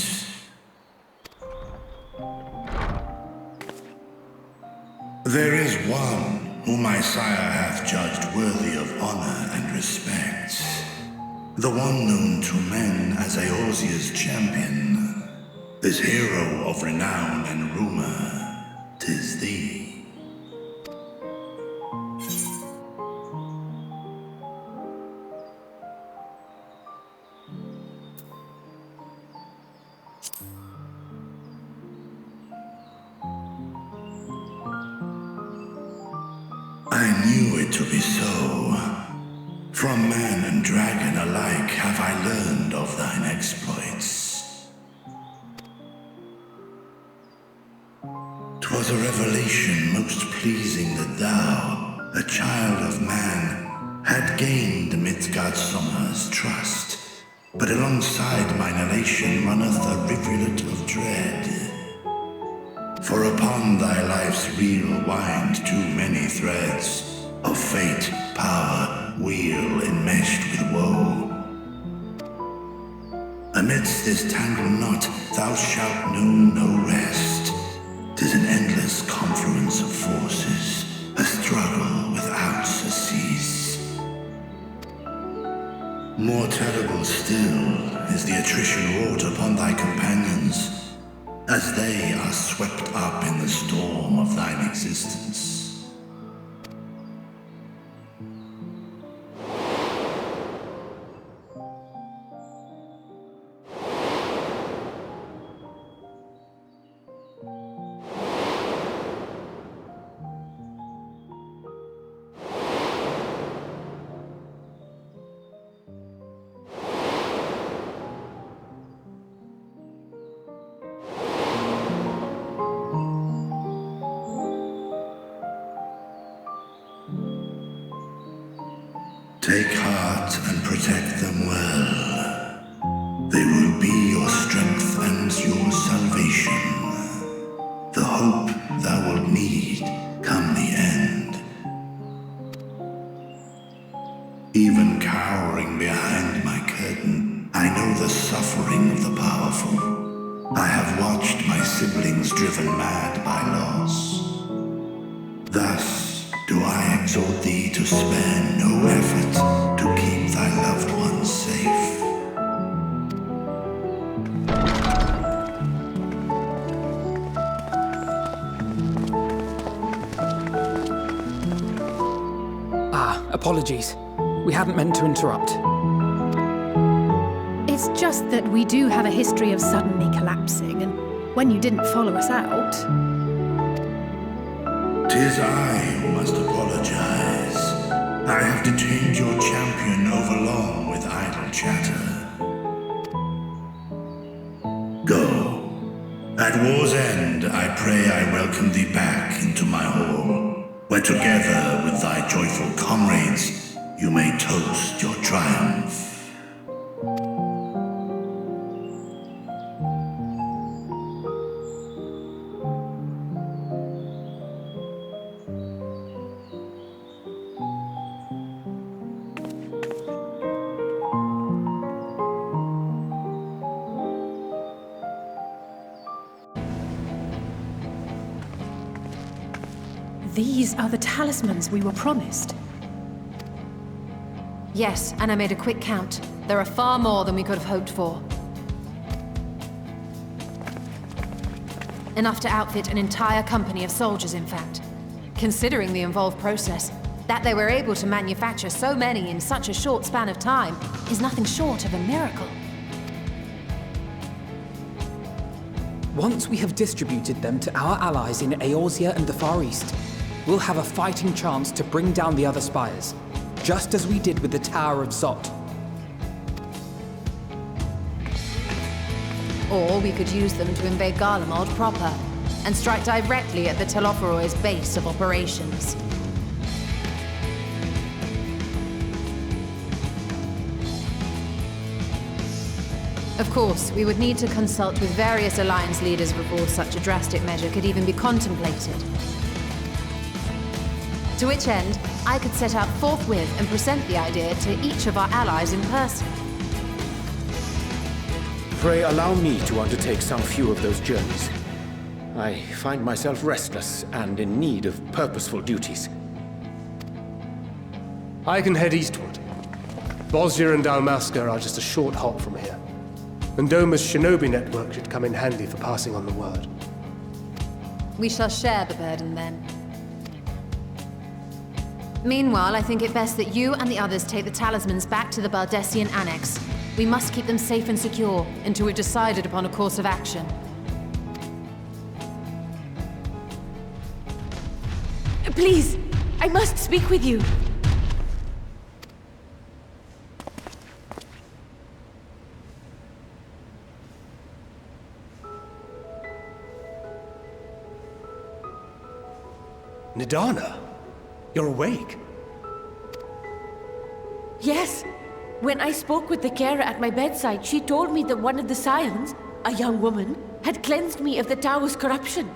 There is one whom my sire hath judged worthy of honor and respect. The one known to men as Eorzea's champion. This hero of renown and rumor, 'tis thee. it to be so. From man and dragon alike have I learned of thine exploits. 'Twas a revelation most pleasing that thou, a child of man, had gained Midgardsormr's trust. But alongside mine elation runneth a rivulet of dread. For upon thy life's reel wind too many threads of fate, power, wheel enmeshed with woe. Amidst this tangled knot thou shalt know no rest. 'Tis an endless confluence of forces, a struggle without surcease. More terrible still is the attrition wrought upon thy companions, as they are swept up in the storm of thine existence. Take heart and protect them well. They will be your strength and your salvation. The hope thou wilt need come the end. Even cowering behind my curtain, I know the suffering of the powerful. I have watched my siblings driven mad by loss. Thus do I exhort thee to spare no effort to keep thy loved ones safe. Apologies. We hadn't meant to interrupt. It's just that we do have a history of suddenly collapsing, and when you didn't follow us out... 'Tis I who must apologize. I have detained your champion overlong with idle chatter. Go. At war's end, I pray I welcome thee back into my hall, where together with thy joyful comrades, you may toast your triumph. These are the talismans we were promised. Yes, and I made a quick count. There are far more than we could have hoped for. Enough to outfit an entire company of soldiers, in fact. Considering the involved process, that they were able to manufacture so many in such a short span of time is nothing short of a miracle. Once we have distributed them to our allies in Eorzea and the Far East, we'll have a fighting chance to bring down the other spires, just as we did with the Tower of Zot. Or we could use them to invade Garlemald proper, and strike directly at the Telophoroid's base of operations. Of course, we would need to consult with various Alliance leaders before such a drastic measure could even be contemplated. To which end, I could set out forthwith and present the idea to each of our allies in person. Pray allow me to undertake some few of those journeys. I find myself restless and in need of purposeful duties. I can head eastward. Bosnia and Dalmasca are just a short hop from here. And Doma's shinobi network should come in handy for passing on the word. We shall share the burden then. Meanwhile, I think it best that you and the others take the talismans back to the Baldessian Annex. We must keep them safe and secure until we've decided upon a course of action. Please, I must speak with you. Nidana, you're awake. Yes. When I spoke with the carer at my bedside, she told me that one of the scions, a young woman, had cleansed me of the tower's corruption.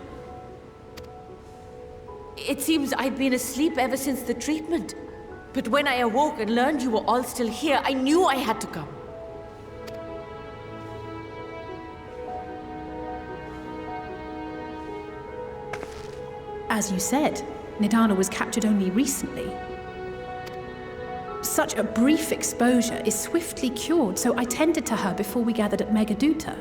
It seems I'd been asleep ever since the treatment. But when I awoke and learned you were all still here, I knew I had to come. As you said, Nidana was captured only recently. Such a brief exposure is swiftly cured, so I tended to her before we gathered at Megaduta.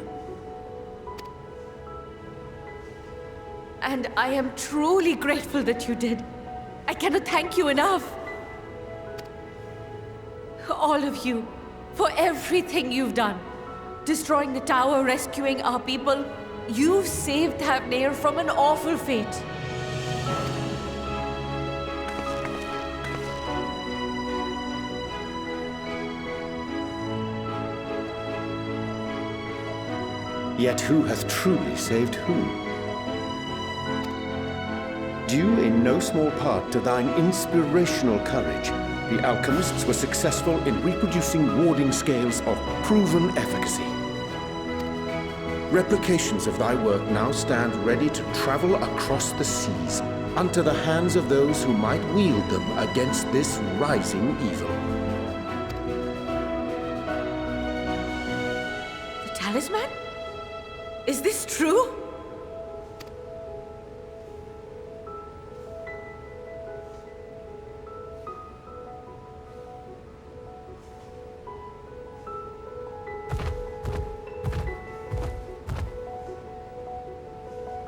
And I am truly grateful that you did. I cannot thank you enough. All of you, for everything you've done. Destroying the tower, rescuing our people. You've saved Thavnair from an awful fate. Yet who hath truly saved whom? Due in no small part to thine inspirational courage, the alchemists were successful in reproducing warding scales of proven efficacy. Replications of thy work now stand ready to travel across the seas, unto the hands of those who might wield them against this rising evil. The talisman? Is this true?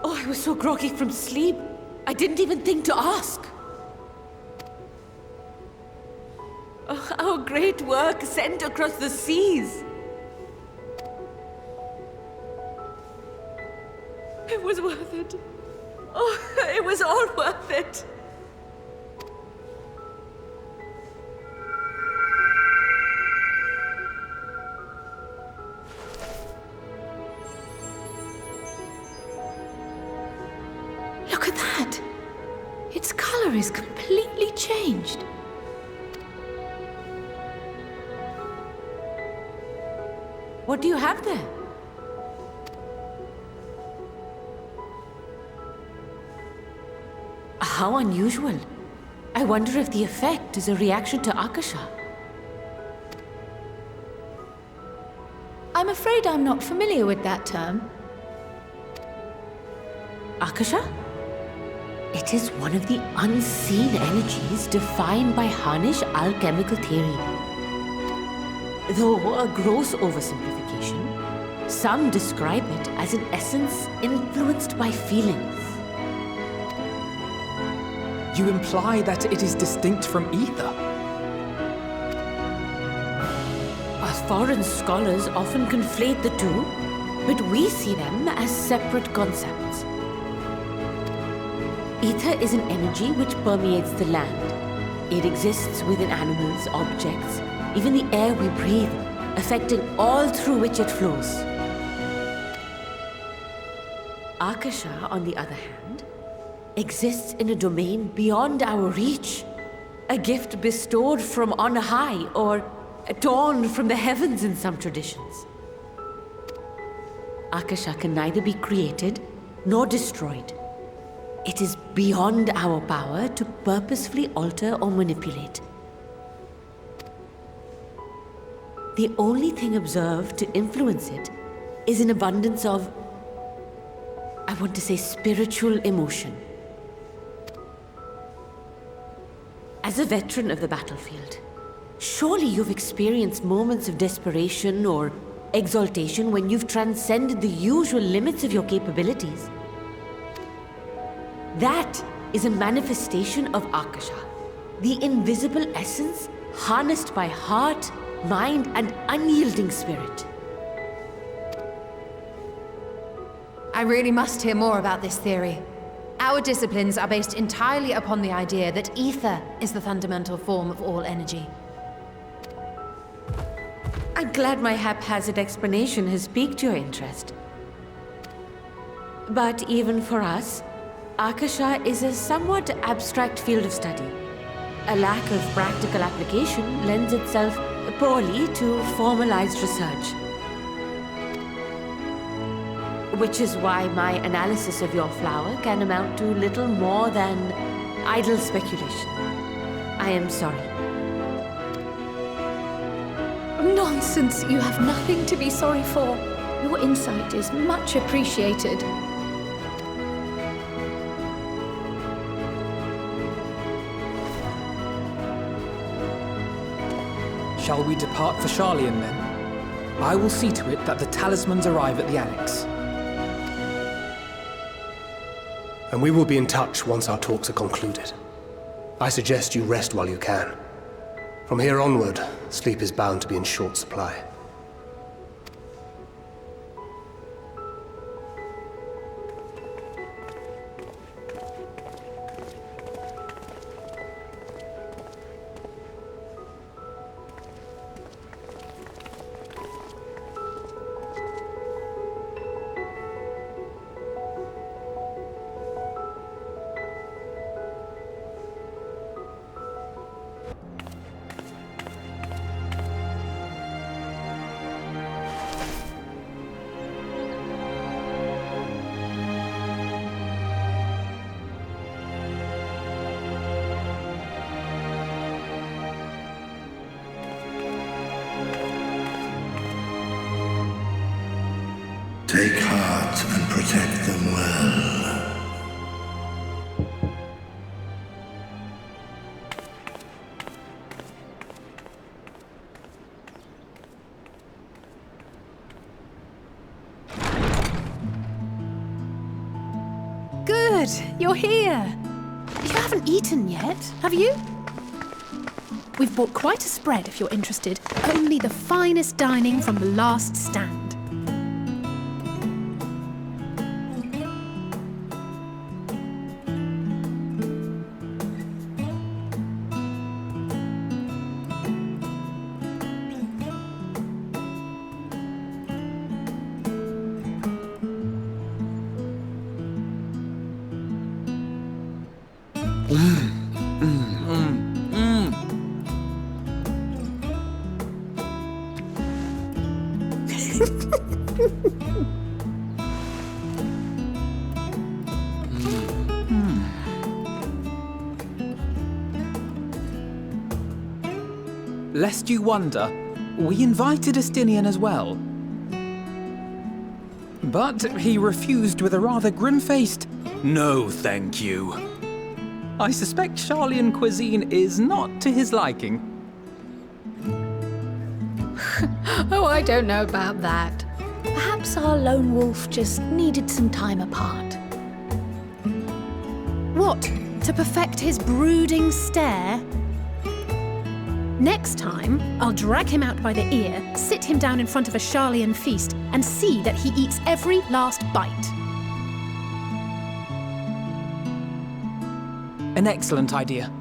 Oh, I was so groggy from sleep. I didn't even think to ask. Oh, our great work sent across the seas. It was worth it. Oh, it was all worth it. Look at that! Its color is completely changed. What do you have there? How unusual. I wonder if the effect is a reaction to Akasha. I'm afraid I'm not familiar with that term. Akasha? It is one of the unseen energies defined by Harnish alchemical theory. Though a gross oversimplification, some describe it as an essence influenced by feelings. You imply that it is distinct from ether? Foreign scholars often conflate the two, but we see them as separate concepts. Ether is an energy which permeates the land. It exists within animals, objects, even the air we breathe, affecting all through which it flows. Akasha, on the other hand, exists in a domain beyond our reach. A gift bestowed from on high, or torn from the heavens in some traditions. Akasha can neither be created nor destroyed. It is beyond our power to purposefully alter or manipulate. The only thing observed to influence it is an abundance of, I want to say, spiritual emotion. As a veteran of the battlefield, surely you've experienced moments of desperation or exaltation when you've transcended the usual limits of your capabilities. That is a manifestation of Akasha, the invisible essence harnessed by heart, mind, and unyielding spirit. I really must hear more about this theory. Our disciplines are based entirely upon the idea that ether is the fundamental form of all energy. I'm glad my haphazard explanation has piqued your interest. But even for us, Akasha is a somewhat abstract field of study. A lack of practical application lends itself poorly to formalized research. Which is why my analysis of your flower can amount to little more than idle speculation. I am sorry. Nonsense! You have nothing to be sorry for. Your insight is much appreciated. Shall we depart for Sharlayan then? I will see to it that the talismans arrive at the Annex. And we will be in touch once our talks are concluded. I suggest you rest while you can. From here onward, sleep is bound to be in short supply. Take heart and protect them well. Good, you're here. You haven't eaten yet, have you? We've bought quite a spread if you're interested. Only the finest dining from the last stand. Lest you wonder, we invited Estinian as well. But he refused with a rather grim-faced, "No, thank you." I suspect Sharlayan cuisine is not to his liking. Oh, I don't know about that. Perhaps our lone wolf just needed some time apart. What? To perfect his brooding stare? Next time, I'll drag him out by the ear, sit him down in front of a Sharlayan feast, and see that he eats every last bite. An excellent idea.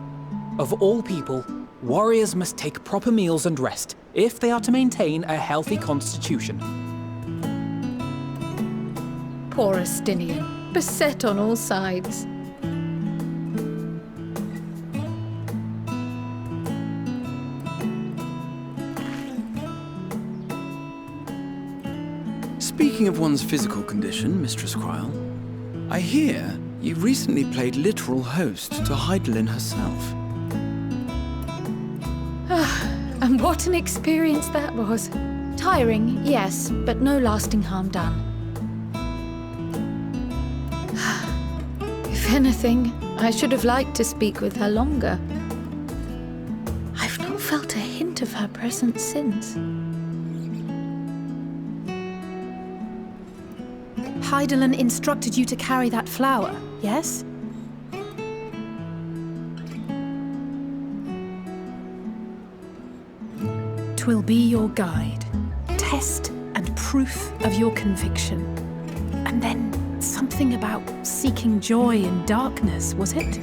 Of all people, warriors must take proper meals and rest if they are to maintain a healthy constitution. Poor Estinian, beset on all sides. Speaking of one's physical condition, Mistress Cryle, I hear you recently played literal host to Heidelin herself. And what an experience that was. Tiring, yes, but no lasting harm done. If anything, I should have liked to speak with her longer. I've not felt a hint of her presence since. Heidelin instructed you to carry that flower, yes? Twill be your guide, test and proof of your conviction. And then Something about seeking joy in darkness, was it?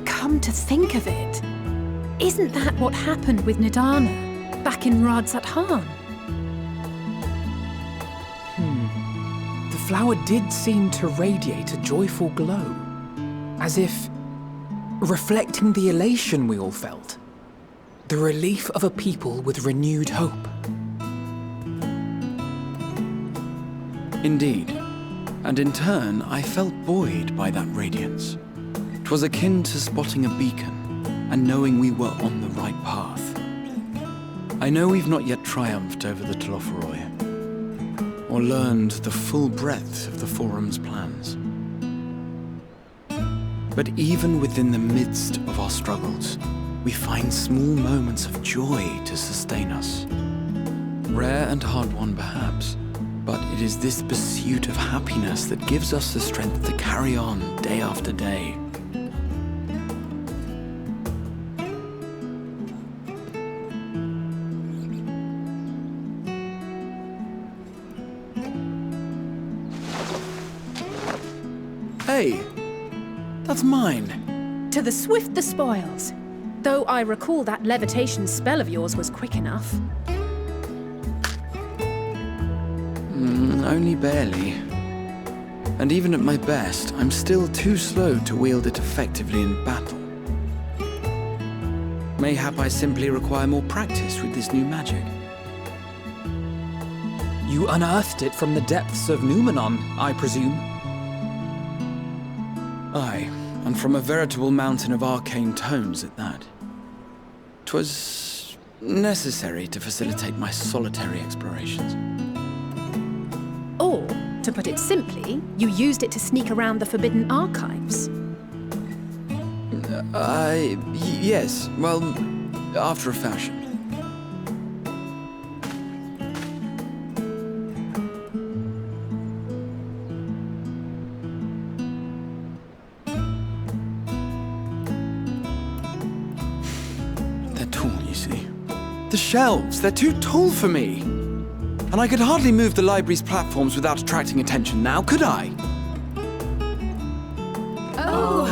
Come to think of it, isn't that what happened with Nidana back in Radzat-Han? The flower did seem to radiate a joyful glow, as if reflecting the elation we all felt, the relief of a people with renewed hope. Indeed, and in turn, I felt buoyed by that radiance. 'Twas akin to spotting a beacon and knowing we were on the right path. I know we've not yet triumphed over the Telophoroi, or learned the full breadth of the Forum's plans. But even within the midst of our struggles, we find small moments of joy to sustain us. Rare and hard-won perhaps, but it is this pursuit of happiness that gives us the strength to carry on day after day. Hey, that's mine. To the swift the spoils. Though I recall that levitation spell of yours was quick enough. Only barely. And even at my best, I'm still too slow to wield it effectively in battle. Mayhap I simply require more practice with this new magic. You unearthed it from the depths of Numenon, I presume? Aye, and from a veritable mountain of arcane tomes at that. 'Twas necessary to facilitate my solitary explorations. Or, to put it simply, you used it to sneak around the Forbidden Archives. Yes, well, after a fashion. They're tall, you see. The shelves, they're too tall for me. And I could hardly move the library's platforms without attracting attention now, could I? Oh.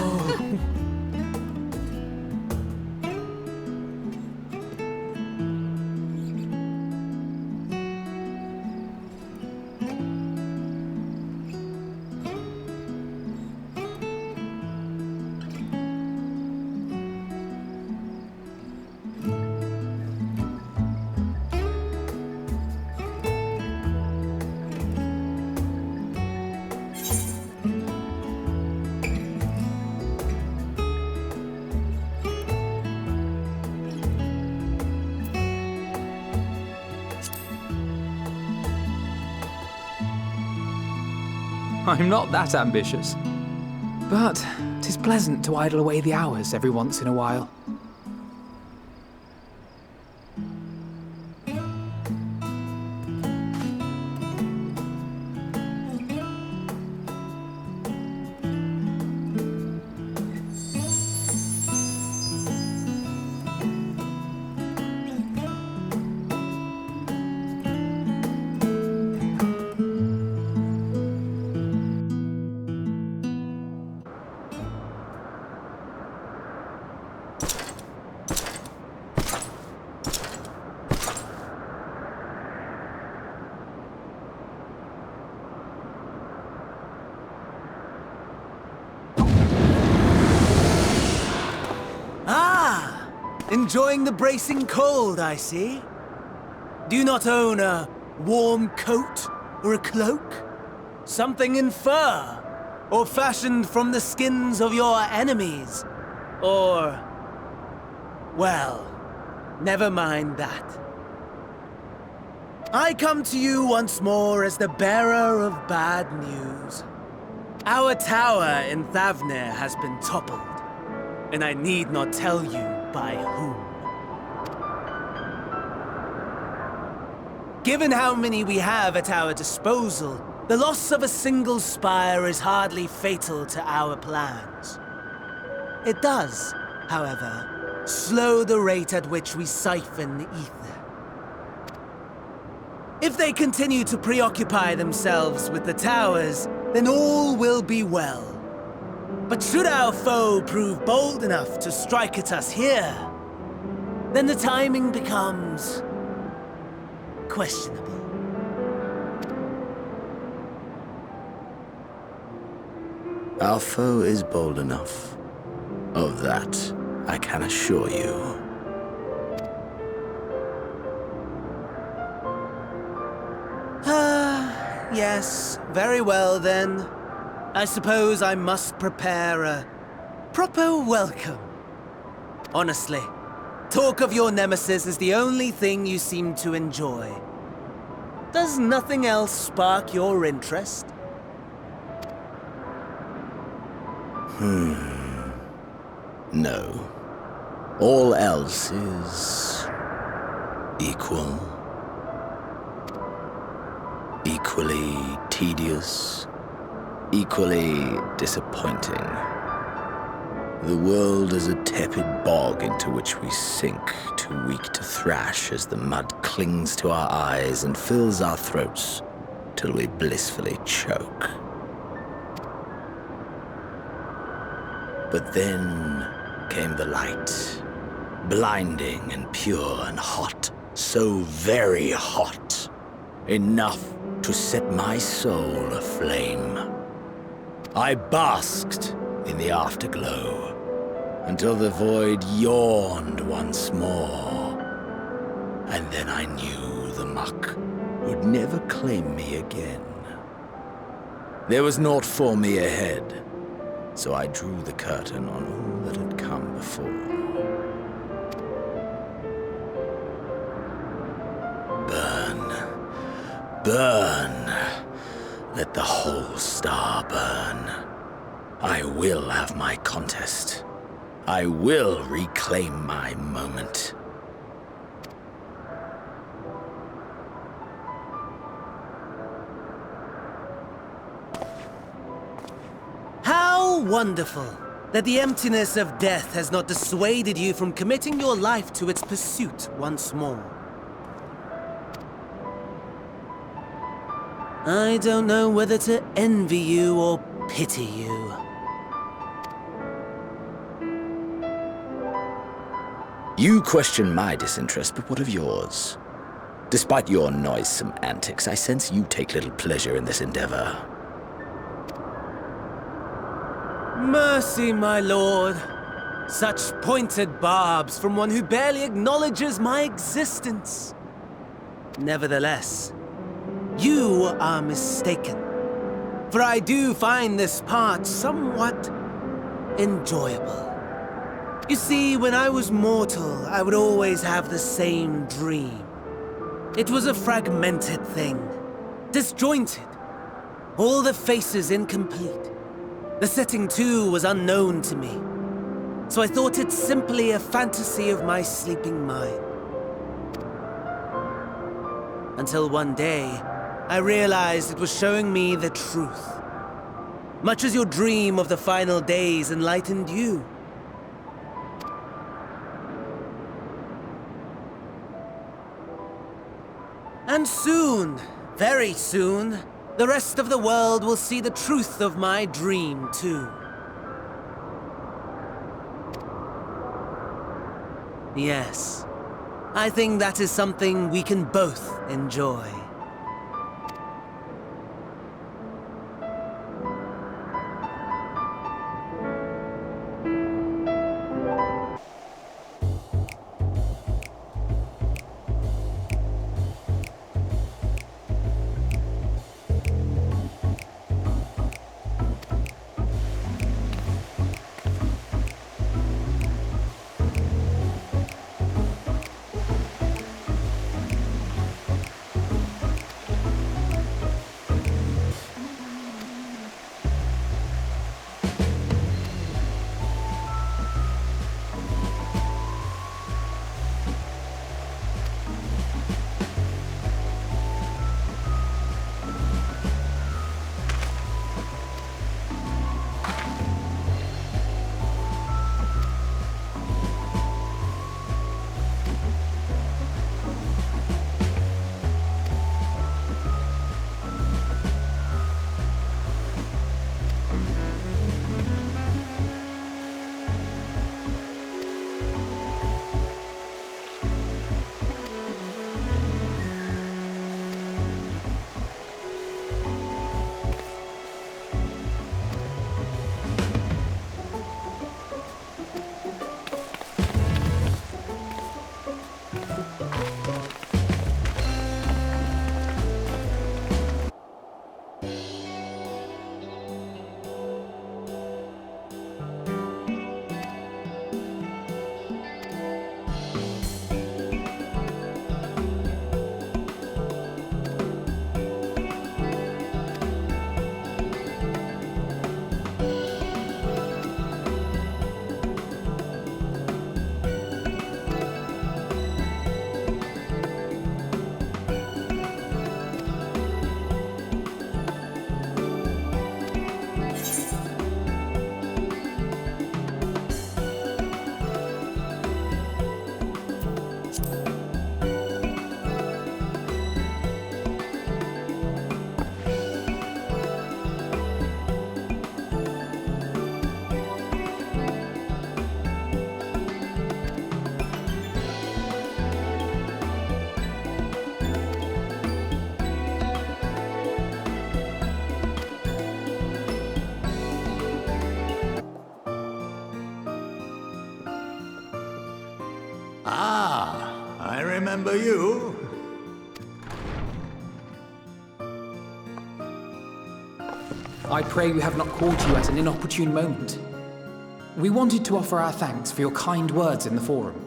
I'm not that ambitious. But 'tis pleasant to idle away the hours every once in a while. Enjoying the bracing cold, I see. Do you not own a warm coat or a cloak? Something in fur? Or fashioned from the skins of your enemies? Or... well, never mind that. I come to you once more as the bearer of bad news. Our tower in Thavnir has been toppled, and I need not tell you by whom. Given how many we have at our disposal, the loss of a single spire is hardly fatal to our plans. It does, however, slow the rate at which we siphon the ether. If they continue to preoccupy themselves with the towers, then all will be well. But should our foe prove bold enough to strike at us here, then the timing becomes questionable. Our foe is bold enough. Of that, I can assure you. Yes, very well then. I suppose I must prepare a proper welcome. Honestly, talk of your nemesis is the only thing you seem to enjoy. Does nothing else spark your interest? No. All else is equal. Equally tedious. Equally disappointing. The world is a tepid bog into which we sink, too weak to thrash as the mud clings to our eyes and fills our throats till we blissfully choke. But then came the light, blinding and pure and hot, so very hot, enough to set my soul aflame. I basked in the afterglow until the void yawned once more, and then I knew the muck would never claim me again. There was naught for me ahead, so I drew the curtain on all that had come before. Burn. Let the whole star burn. I will have my contest. I will reclaim my moment. How wonderful that the emptiness of death has not dissuaded you from committing your life to its pursuit once more. I don't know whether to envy you or pity you. You question my disinterest, but what of yours? Despite your noisome antics, I sense you take little pleasure in this endeavor. Mercy, my lord. Such pointed barbs from one who barely acknowledges my existence. Nevertheless, you are mistaken. For I do find this part somewhat enjoyable. You see, when I was mortal, I would always have the same dream. It was a fragmented thing, disjointed, all the faces incomplete. The setting, too, was unknown to me, so I thought it simply a fantasy of my sleeping mind. Until one day, I realized it was showing me the truth, much as your dream of the final days enlightened you. And soon, very soon, the rest of the world will see the truth of my dream, too. Yes, I think that is something we can both enjoy. remember you. I pray we have not caught you at an inopportune moment. We wanted to offer our thanks for your kind words in the forum.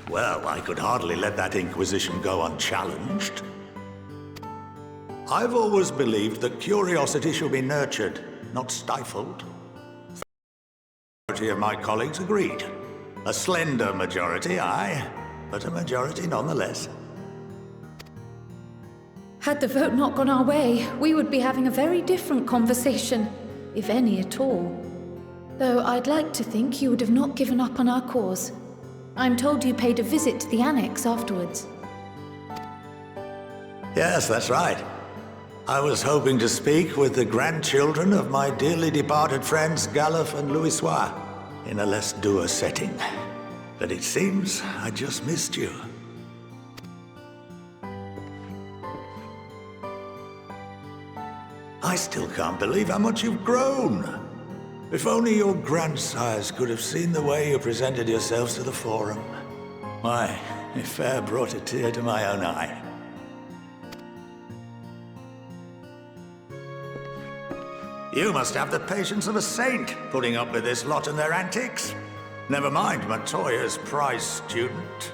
Well, I could hardly let that inquisition go unchallenged. I've always believed that curiosity should be nurtured, not stifled. The majority of my colleagues agreed. A slender majority, aye, but a majority nonetheless. Had the vote not gone our way, we would be having a very different conversation, if any at all. Though I'd like to think you would have not given up on our cause. I'm told you paid a visit to the Annex afterwards. Yes, that's right. I was hoping to speak with the grandchildren of my dearly departed friends Galuf and Louisoix in a less dour setting. But it seems I just missed you. I still can't believe how much you've grown. If only your grandsires could have seen the way you presented yourselves to the Forum. Why, it fair brought a tear to my own eye. You must have the patience of a saint, putting up with this lot and their antics. Never mind Matoya's prize student.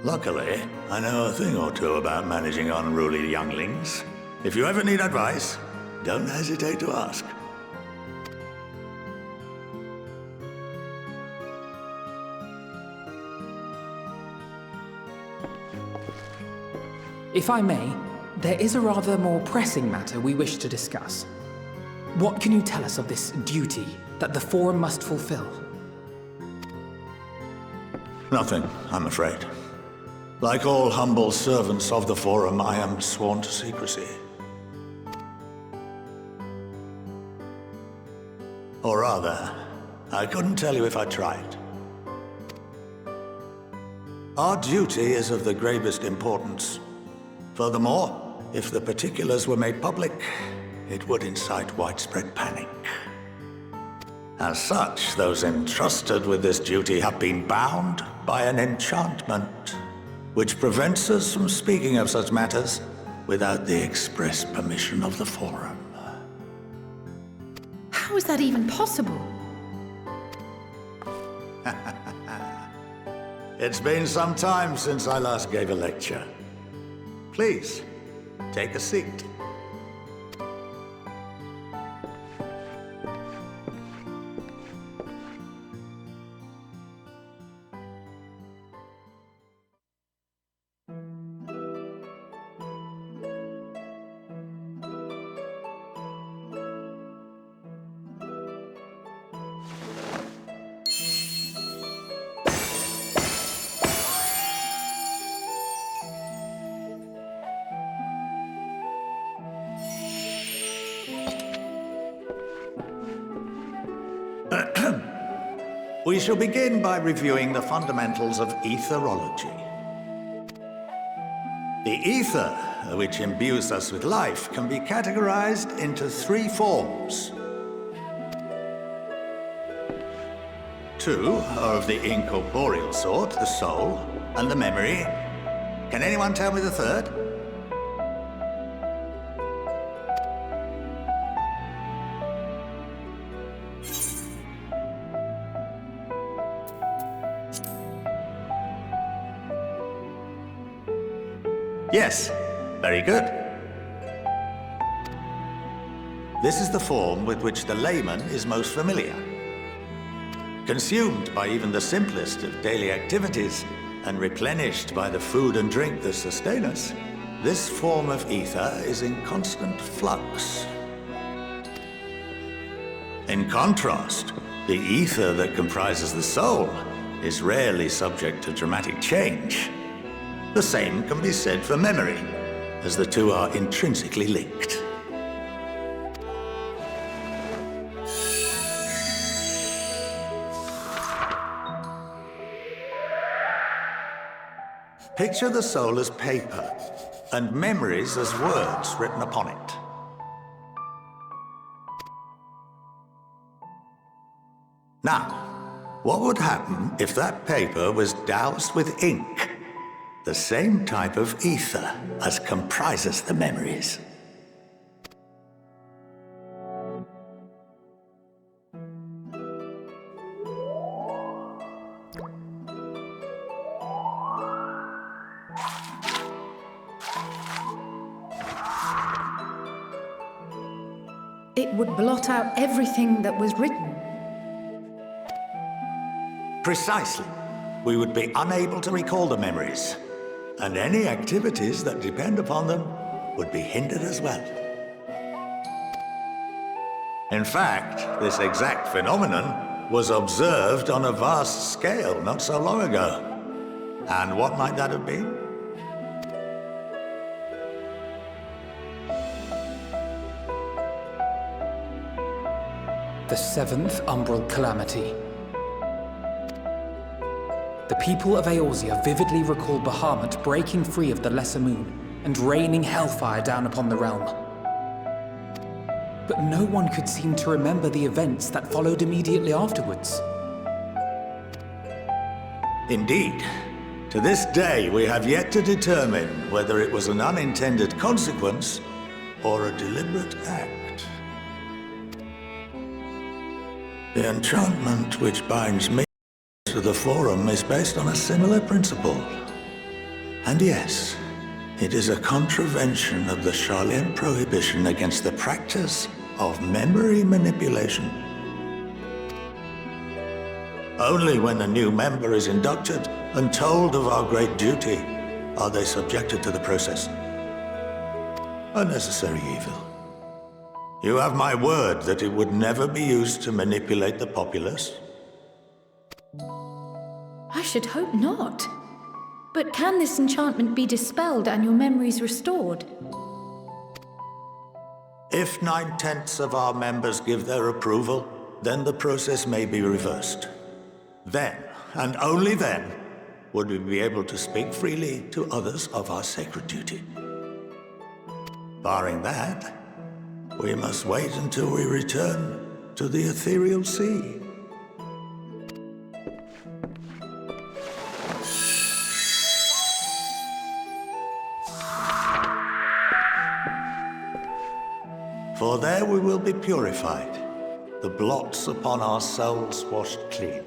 Luckily, I know a thing or two about managing unruly younglings. If you ever need advice, don't hesitate to ask. If I may, there is a rather more pressing matter we wish to discuss. What can you tell us of this duty that the Forum must fulfill? Nothing, I'm afraid. Like all humble servants of the Forum, I am sworn to secrecy. Or rather, I couldn't tell you if I tried. Our duty is of the gravest importance. Furthermore, if the particulars were made public, it would incite widespread panic. As such, those entrusted with this duty have been bound by an enchantment, which prevents us from speaking of such matters without the express permission of the Forum. How is that even possible? It's been some time since I last gave a lecture. Please, take a seat. We shall begin by reviewing the fundamentals of etherology. The ether, which imbues us with life, can be categorized into three forms. Two are of the incorporeal sort, the soul, and the memory. Can anyone tell me the third? Yes, very good. This is the form with which the layman is most familiar. Consumed by even the simplest of daily activities, and replenished by the food and drink that sustain us, this form of ether is in constant flux. In contrast, the ether that comprises the soul is rarely subject to dramatic change. The same can be said for memory, as the two are intrinsically linked. Picture the soul as paper, and memories as words written upon it. Now, what would happen if that paper was doused with ink? The same type of ether as comprises the memories. It would blot out everything that was written. Precisely. We would be unable to recall the memories, and any activities that depend upon them would be hindered as well. In fact, this exact phenomenon was observed on a vast scale not so long ago. And what might that have been? The seventh Umbral Calamity. The people of Eorzea vividly recall Bahamut breaking free of the Lesser Moon and raining hellfire down upon the realm. But no one could seem to remember the events that followed immediately afterwards. Indeed. To this day, we have yet to determine whether it was an unintended consequence or a deliberate act. The enchantment which binds me to the Forum is based on a similar principle. And yes, it is a contravention of the Sharlayan prohibition against the practice of memory manipulation. Only when a new member is inducted and told of our great duty are they subjected to the process. A necessary evil. You have my word that it would never be used to manipulate the populace? I should hope not. But can this enchantment be dispelled and your memories restored? If 9/10 of our members give their approval, then the process may be reversed. Then, and only then, would we be able to speak freely to others of our sacred duty. Barring that, we must wait until we return to the ethereal sea. For there we will be purified, the blots upon our souls washed clean.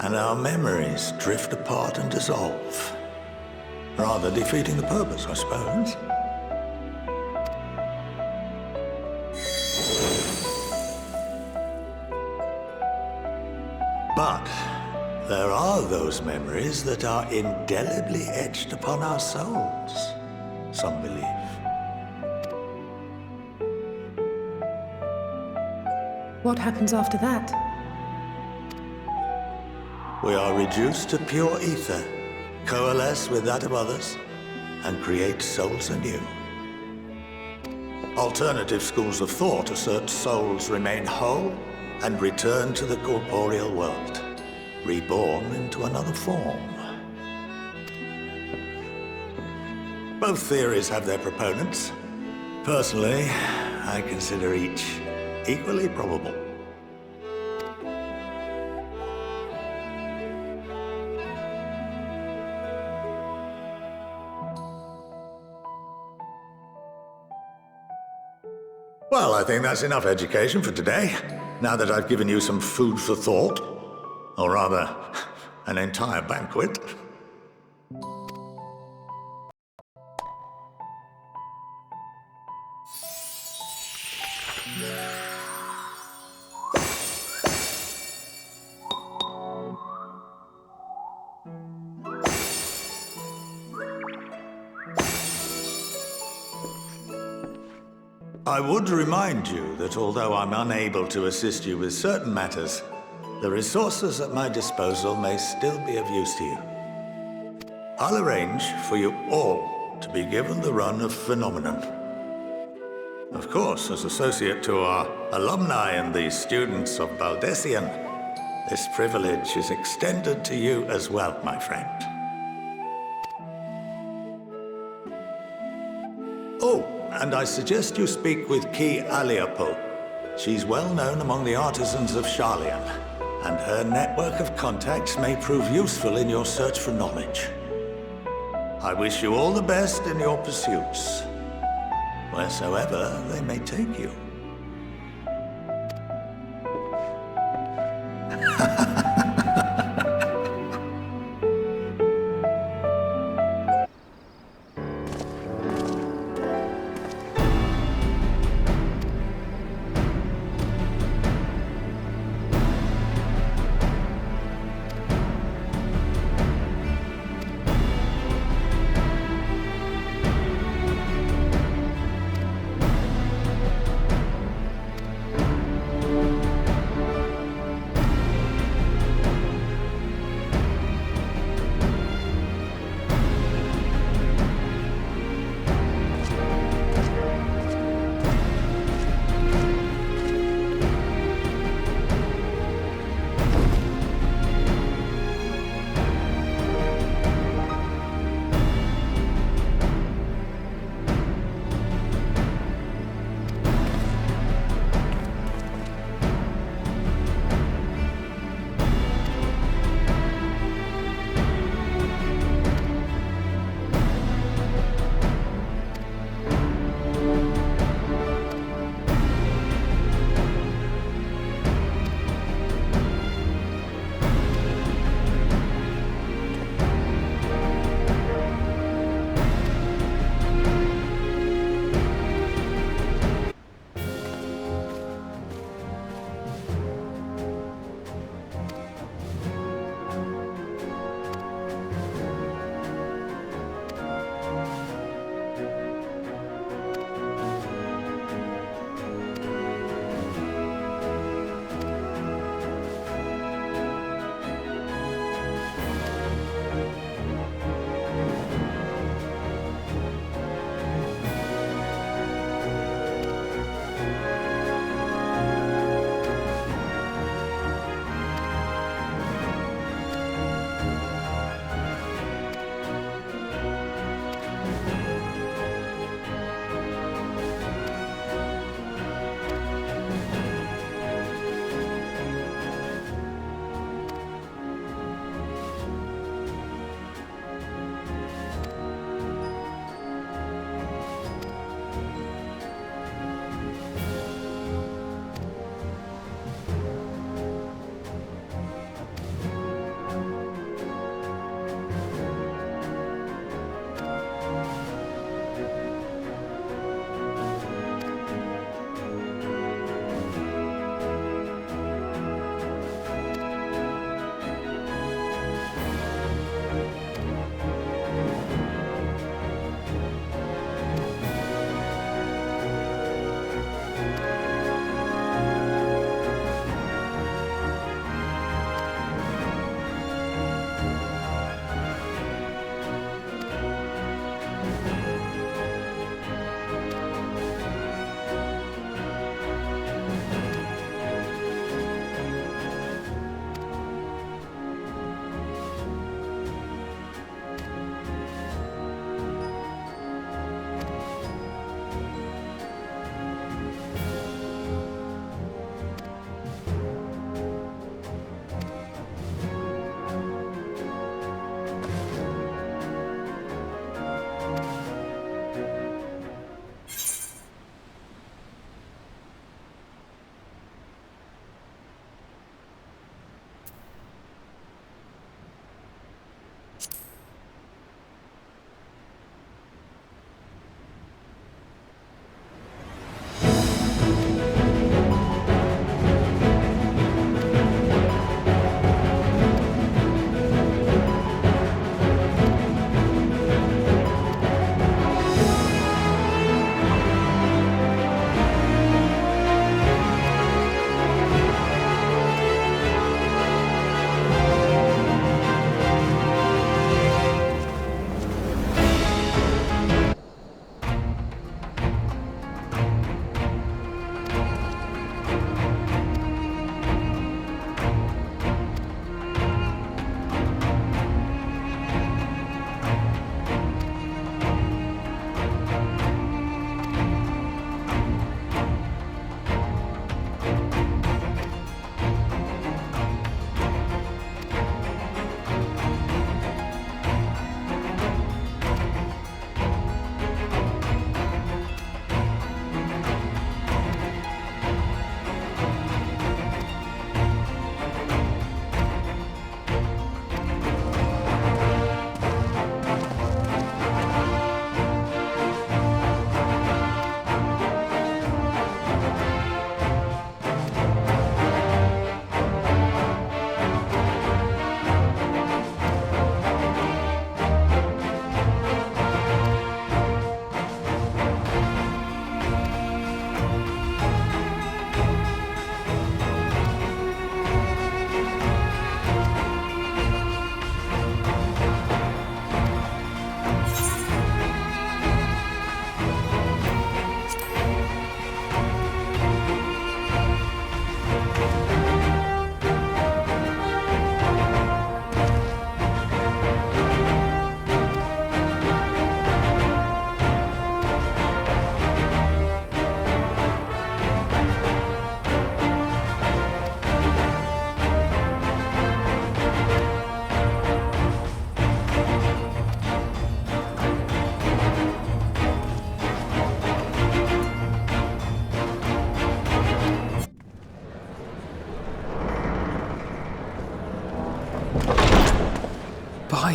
And our memories drift apart and dissolve, rather defeating the purpose, I suppose. But there are those memories that are indelibly etched upon our souls, some believe. What happens after that? We are reduced to pure ether, coalesce with that of others, and create souls anew. Alternative schools of thought assert souls remain whole and return to the corporeal world, reborn into another form. Both theories have their proponents. Personally, I consider each equally probable. Well, I think that's enough education for today, now that I've given you some food for thought. Or rather, an entire banquet. I would remind you that although I'm unable to assist you with certain matters, the resources at my disposal may still be of use to you. I'll arrange for you all to be given the run of Phenomenon. Of course, as associate to our alumni and the students of Baldessian, This privilege is extended to you as well, my friend. Oh, and I suggest you speak with Ki Aliapo. She's well known among the artisans of Sharlayan, and her network of contacts may prove useful in your search for knowledge. I wish you all the best in your pursuits, wheresoever they may take you.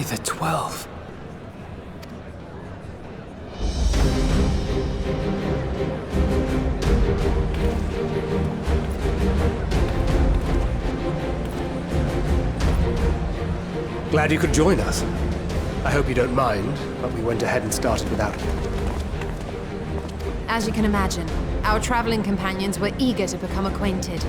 the 12. Glad you could join us. I hope you don't mind, but we went ahead and started without you. As you can imagine, our traveling companions were eager to become acquainted.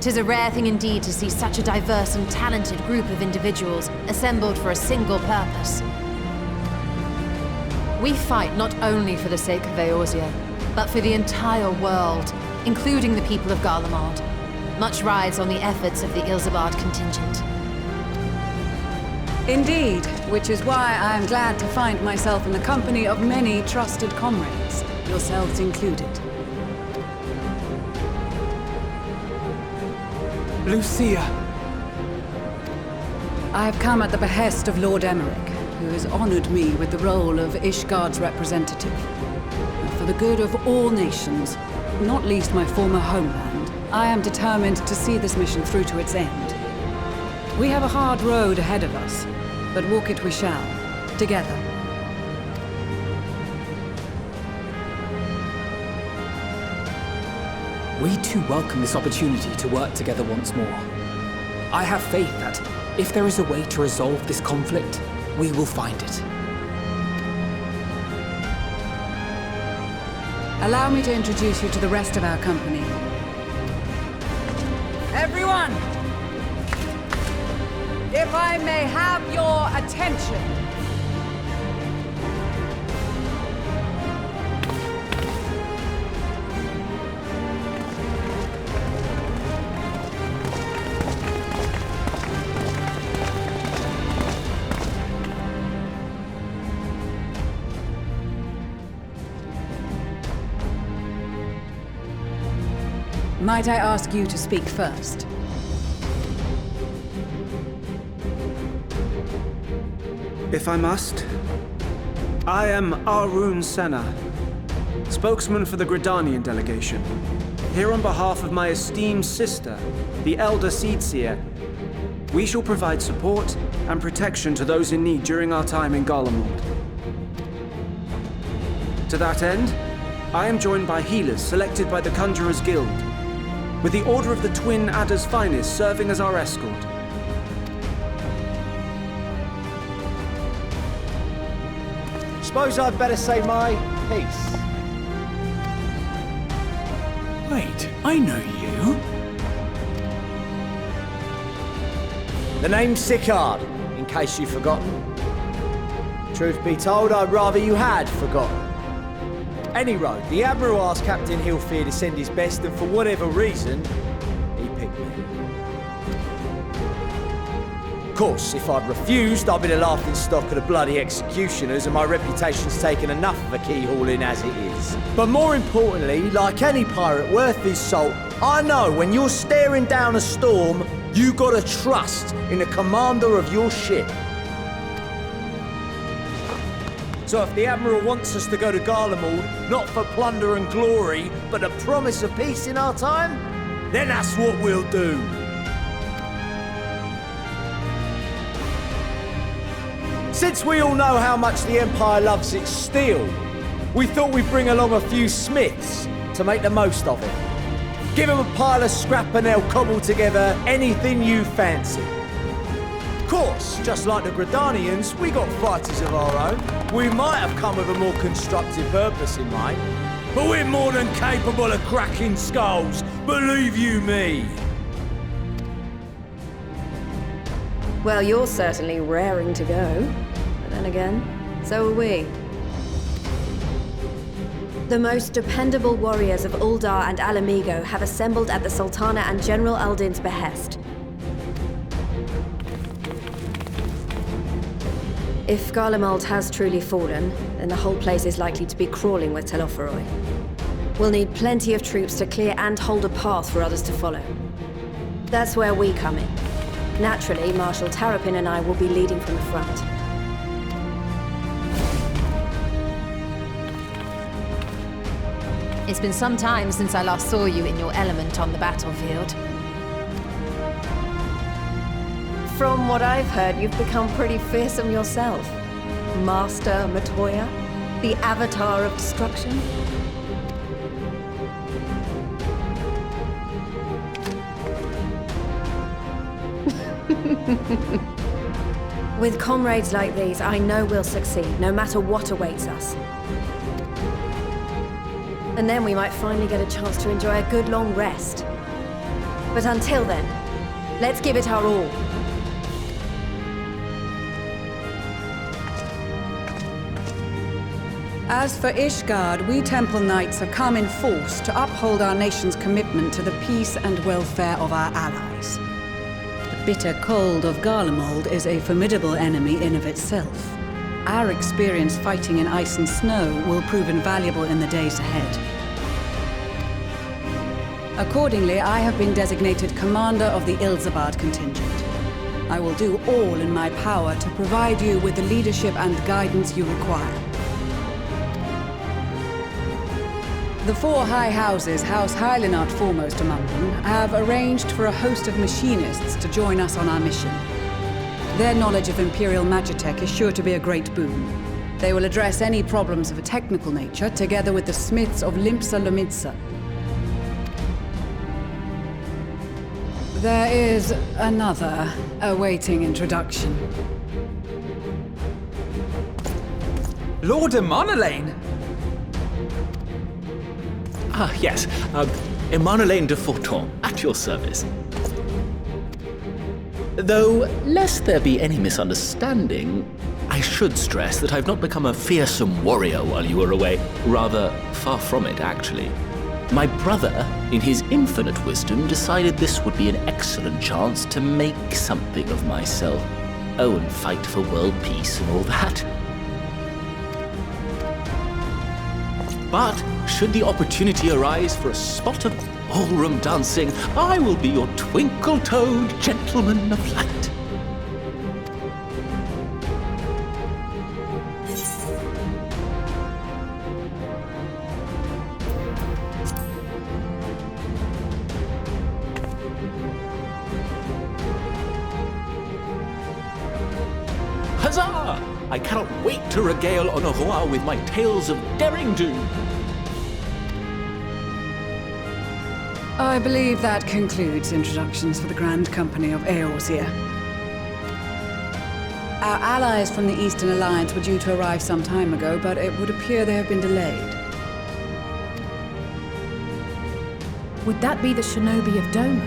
'Tis a rare thing indeed to see such a diverse and talented group of individuals assembled for a single purpose. We fight not only for the sake of Eorzea, but for the entire world, including the people of Garlemald. Much rides on the efforts of the Ilsabard contingent. Indeed, which is why I am glad to find myself in the company of many trusted comrades, yourselves included. Lucia! I have come at the behest of Lord Emmerich, who has honored me with the role of Ishgard's representative. And for the good of all nations, not least my former homeland, I am determined to see this mission through to its end. We have a hard road ahead of us, but walk it we shall, together. We too welcome this opportunity to work together once more. I have faith that, if there is a way to resolve this conflict, we will find it. Allow me to introduce you to the rest of our company. Everyone! If I may have your attention. Might I ask you to speak first? If I must, I am Arun Senna, spokesman for the Gridanian delegation. Here on behalf of my esteemed sister, the Elder Seedseer, we shall provide support and protection to those in need during our time in Garlemald. To that end, I am joined by healers selected by the Conjurers Guild, with the Order of the Twin Adder's Finest serving as our escort. Suppose I'd better say my piece. Wait, I know you. The name's Sicard, in case you've forgotten. Truth be told, I'd rather you had forgotten. Any road, the Admiral asked Captain Hillfear to send his best, and for whatever reason, he picked me. Of course, if I'd refused, I'd be the laughing stock of the bloody executioners, and my reputation's taken enough of a keyhauling as it is. But more importantly, like any pirate worth his salt, I know when you're staring down a storm, you gotta trust in the commander of your ship. So if the Admiral wants us to go to Garlemald, not for plunder and glory, but a promise of peace in our time, then that's what we'll do. Since we all know how much the Empire loves its steel, we thought we'd bring along a few smiths to make the most of it. Give them a pile of scrap and they'll cobble together anything you fancy. Of course, just like the Gridanians, we got fighters of our own. We might have come with a more constructive purpose in mind, but we're more than capable of cracking skulls, believe you me. Well, you're certainly raring to go. But then again, so are we. The most dependable warriors of Uldar and Alamigo have assembled at the Sultana and General Aldin's behest. If Garlemald has truly fallen, then the whole place is likely to be crawling with Telophoroi. We'll need plenty of troops to clear and hold a path for others to follow. That's where we come in. Naturally, Marshal Tarapin and I will be leading from the front. It's been some time since I last saw you in your element on the battlefield. From what I've heard, you've become pretty fearsome yourself. Master Matoya, the avatar of destruction. With comrades like these, I know we'll succeed, no matter what awaits us. And then we might finally get a chance to enjoy a good long rest. But until then, let's give it our all. As for Ishgard, we Temple Knights have come in force to uphold our nation's commitment to the peace and welfare of our allies. The bitter cold of Garlemald is a formidable enemy in of itself. Our experience fighting in ice and snow will prove invaluable in the days ahead. Accordingly, I have been designated commander of the Ilzabard contingent. I will do all in my power to provide you with the leadership and guidance you require. The four high houses, House Hylinard foremost among them, have arranged for a host of machinists to join us on our mission. Their knowledge of Imperial Magitech is sure to be a great boon. They will address any problems of a technical nature, together with the smiths of Limpsa Lomitsa. There is another awaiting introduction. Lord Emanolaine! Ah, yes. Emanolaine de Forton, at your service. Though, lest there be any misunderstanding, I should stress that I've not become a fearsome warrior while you were away. Rather, far from it, actually. My brother, in his infinite wisdom, decided this would be an excellent chance to make something of myself. Oh, and fight for world peace and all that. But, should the opportunity arise for a spot of ballroom dancing, I will be your twinkle-toed gentleman of light. Huzzah! I cannot wait to regale Honoroa with my tales of derring-do. I believe that concludes introductions for the Grand Company of Eorzea. Our allies from the Eastern Alliance were due to arrive some time ago, but it would appear they have been delayed. Would that be the shinobi of Doma?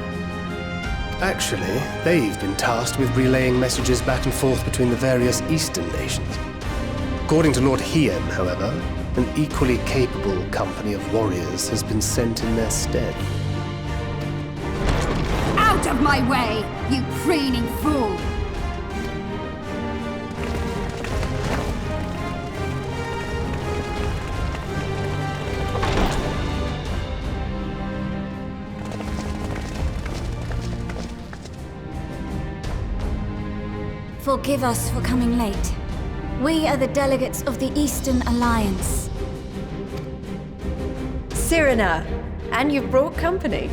Actually, they've been tasked with relaying messages back and forth between the various Eastern nations. According to Lord Hien, however, an equally capable company of warriors has been sent in their stead. Out of my way, you preening fool! Forgive us for coming late. We are the delegates of the Eastern Alliance. Cyrena, and you've brought company.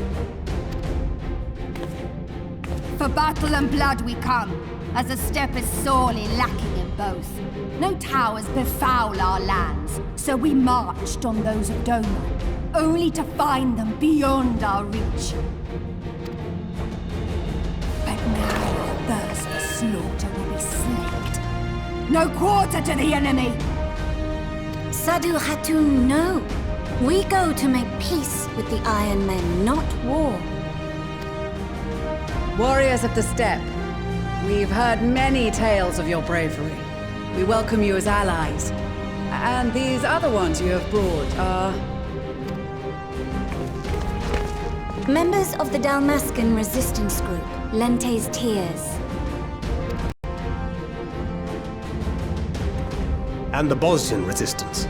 For battle and blood we come, as the steppe is sorely lacking in both. No towers befoul our lands, so we marched on those of Doma, only to find them beyond our reach. But now the thirst for slaughter will be slaked. No quarter to the enemy! Sadu Hatun, no. We go to make peace with the Iron Men, not war. Warriors of the Steppe, we've heard many tales of your bravery. We welcome you as allies. And these other ones you have brought are... Members of the Dalmascan resistance group, Lente's Tears. And the Bosnian resistance.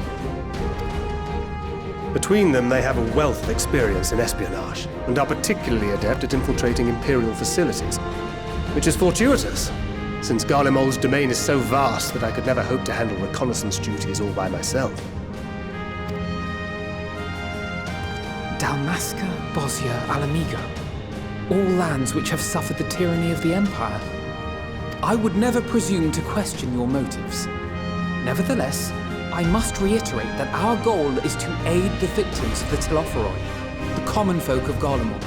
Between them, they have a wealth of experience in espionage, and are particularly adept at infiltrating Imperial facilities. Which is fortuitous, since Garlemald's domain is so vast that I could never hope to handle reconnaissance duties all by myself. Dalmasca, Bosnia, Alamiga. All lands which have suffered the tyranny of the Empire. I would never presume to question your motives. Nevertheless, I must reiterate that our goal is to aid the victims of the Telophoroi, the common folk of Garlemald.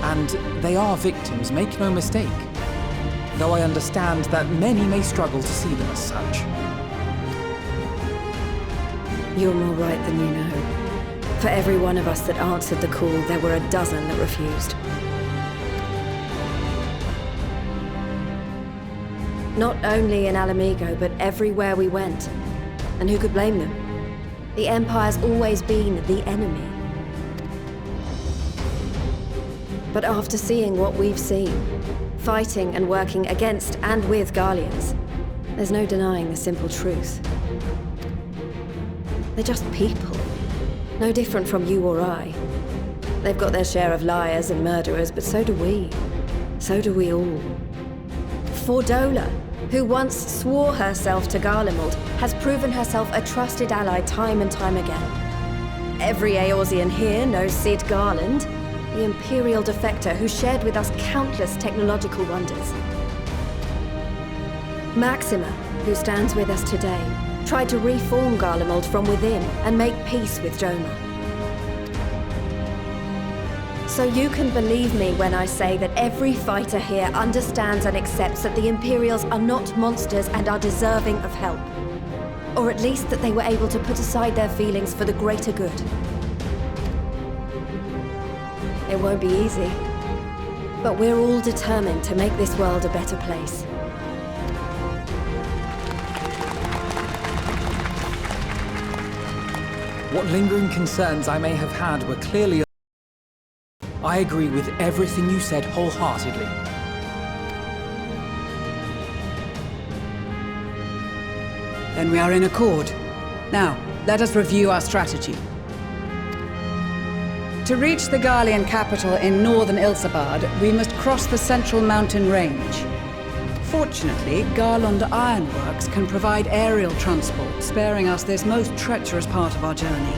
And they are victims, make no mistake. Though I understand that many may struggle to see them as such. You're more right than you know. For every one of us that answered the call, there were a dozen that refused. Not only in Alamigo, but everywhere we went. And who could blame them? The Empire's always been the enemy. But after seeing what we've seen, fighting and working against and with Garleans, there's no denying the simple truth. They're just people. No different from you or I. They've got their share of liars and murderers, but so do we. So do we all. Fordola, who once swore herself to Garlemald, has proven herself a trusted ally time and time again. Every Eorzean here knows Cid Garland, the Imperial defector who shared with us countless technological wonders. Maxima, who stands with us today, tried to reform Garlemald from within and make peace with Joma. So you can believe me when I say that every fighter here understands and accepts that the Imperials are not monsters and are deserving of help. Or at least that they were able to put aside their feelings for the greater good. It won't be easy, but we're all determined to make this world a better place. What lingering concerns I may have had were clearly... I agree with everything you said wholeheartedly. Then we are in accord. Now, let us review our strategy. To reach the Garlean capital in northern Ilsabard, we must cross the central mountain range. Fortunately, Garlond Ironworks can provide aerial transport, sparing us this most treacherous part of our journey.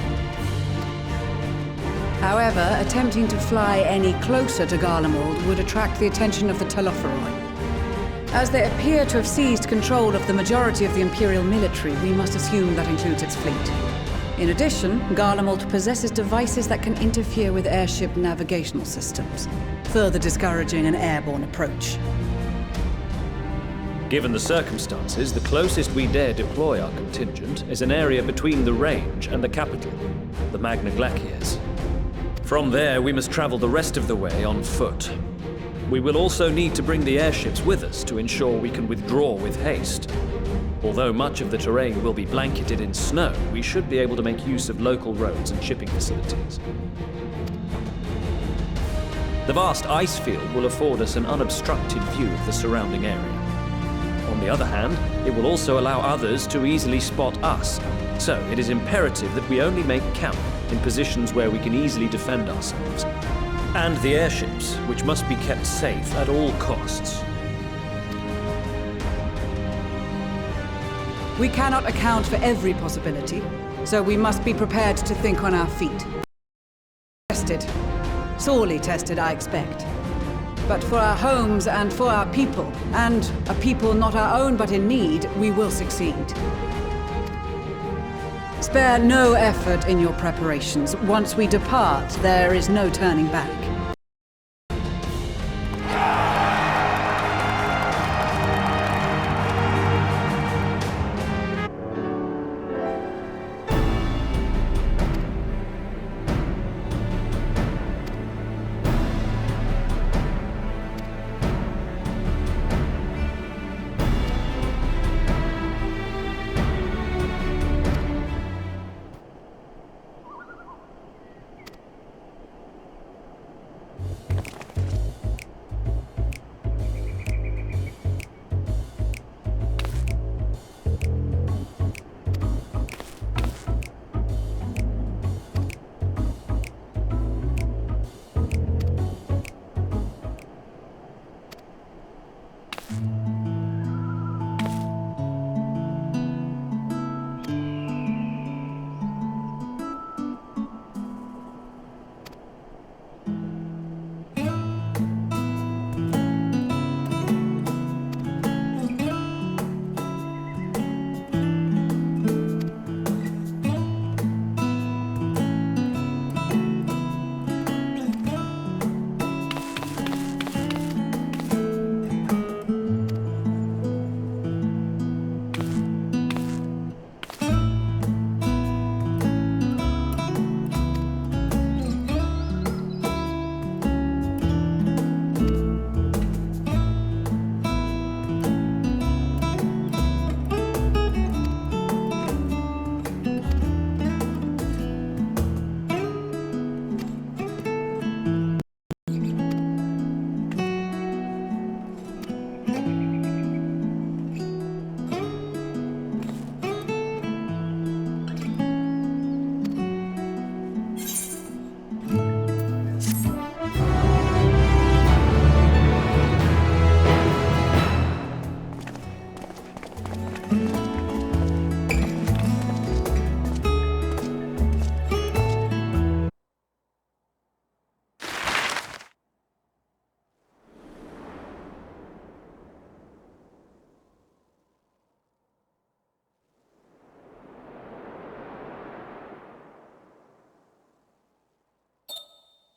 However, attempting to fly any closer to Garlemald would attract the attention of the Telophoroi. As they appear to have seized control of the majority of the Imperial military, we must assume that includes its fleet. In addition, Garlemald possesses devices that can interfere with airship navigational systems, further discouraging an airborne approach. Given the circumstances, the closest we dare deploy our contingent is an area between the range and the capital, the Magna Glaciers. From there, we must travel the rest of the way on foot. We will also need to bring the airships with us to ensure we can withdraw with haste. Although much of the terrain will be blanketed in snow, we should be able to make use of local roads and shipping facilities. The vast ice field will afford us an unobstructed view of the surrounding area. On the other hand, it will also allow others to easily spot us, so it is imperative that we only make camp in positions where we can easily defend ourselves. And the airships, which must be kept safe at all costs. We cannot account for every possibility, so we must be prepared to think on our feet. Tested. Sorely tested, I expect. But for our homes and for our people, and a people not our own but in need, we will succeed. Spare no effort in your preparations. Once we depart, there is no turning back.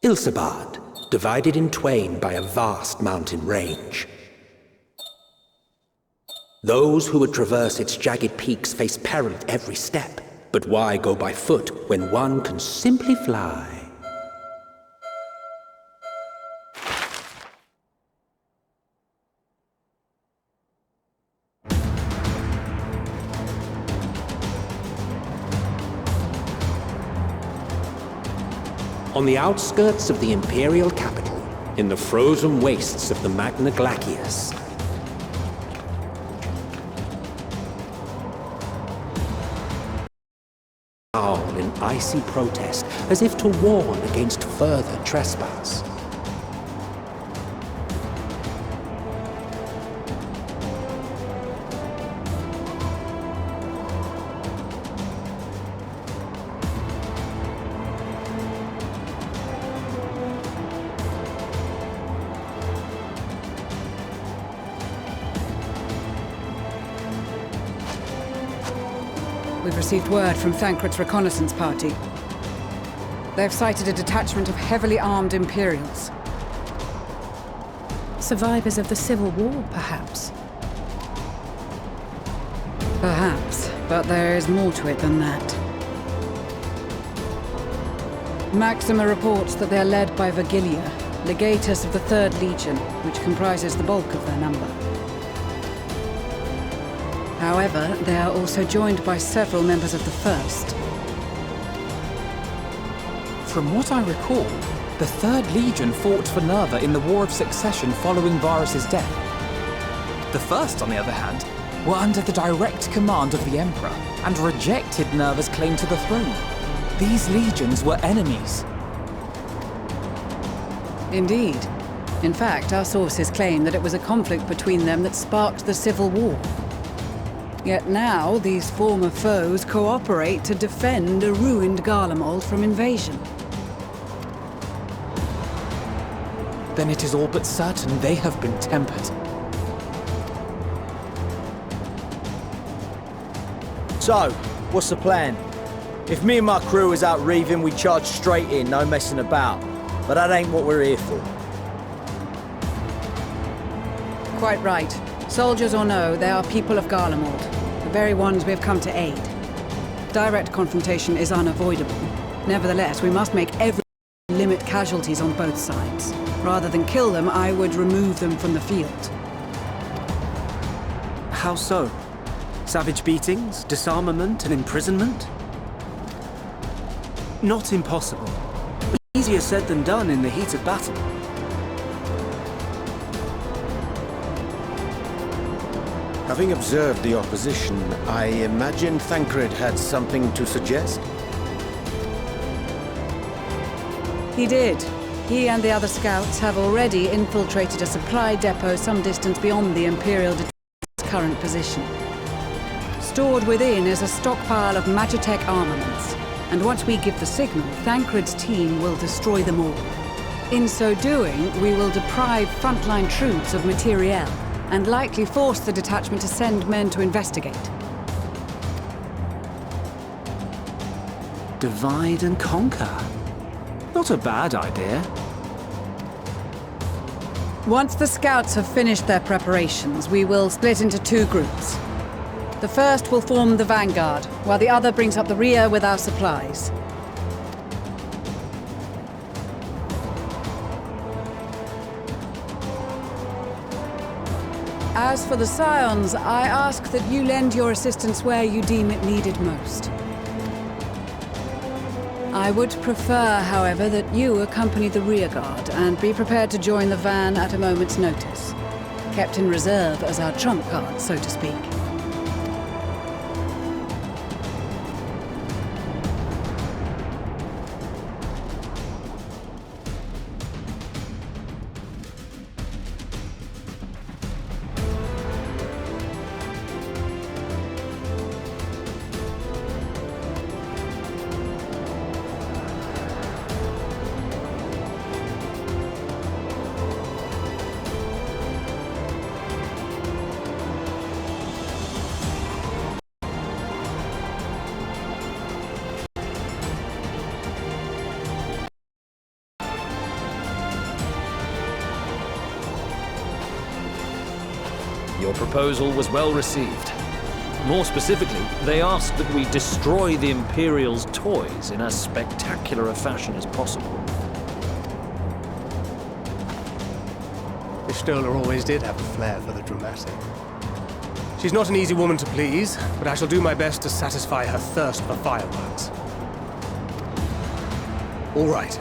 Ilsabad, divided in twain by a vast mountain range. Those who would traverse its jagged peaks face peril at every step. But why go by foot when one can simply fly? On the outskirts of the Imperial capital, in the frozen wastes of the Magna Glacius, howl in icy protest, as if to warn against further trespass. We've received word from Thancred's reconnaissance party. They've sighted a detachment of heavily armed Imperials. Survivors of the Civil War, perhaps? Perhaps, but there is more to it than that. Maxima reports that they are led by Vergilia, legatus of the 3rd Legion, which comprises the bulk of their number. However, they are also joined by several members of the 1st. From what I recall, the 3rd Legion fought for Nerva in the War of Succession following Varus's death. The 1st, on the other hand, were under the direct command of the Emperor and rejected Nerva's claim to the throne. These legions were enemies. Indeed. In fact, our sources claim that it was a conflict between them that sparked the Civil War. Yet now, these former foes cooperate to defend a ruined Garlemald from invasion. Then it is all but certain they have been tempered. So, what's the plan? If me and my crew is out reaving, we charge straight in, no messing about. But that ain't what we're here for. Quite right. Soldiers or no, they are people of Garlemald, the very ones we have come to aid. Direct confrontation is unavoidable. Nevertheless, we must make every limit casualties on both sides. Rather than kill them, I would remove them from the field. How so? Savage beatings, disarmament, and imprisonment? Not impossible. Easier said than done in the heat of battle. Having observed the opposition, I imagine Thancred had something to suggest? He did. He and the other scouts have already infiltrated a supply depot some distance beyond the Imperial detachment's current position. Stored within is a stockpile of Magitech armaments, and once we give the signal, Thancred's team will destroy them all. In so doing, we will deprive frontline troops of materiel, and likely force the detachment to send men to investigate. Divide and conquer. Not a bad idea. Once the scouts have finished their preparations, we will split into 2 groups. The first will form the vanguard, while the other brings up the rear with our supplies. As for the Scions, I ask that you lend your assistance where you deem it needed most. I would prefer, however, that you accompany the rearguard and be prepared to join the van at a moment's notice. Kept in reserve as our trump card, so to speak. your proposal was well received. More specifically, they asked that we destroy the Imperial's toys in as spectacular a fashion as possible. Ishtola always did have a flair for the dramatic. She's not an easy woman to please, but I shall do my best to satisfy her thirst for fireworks. All right,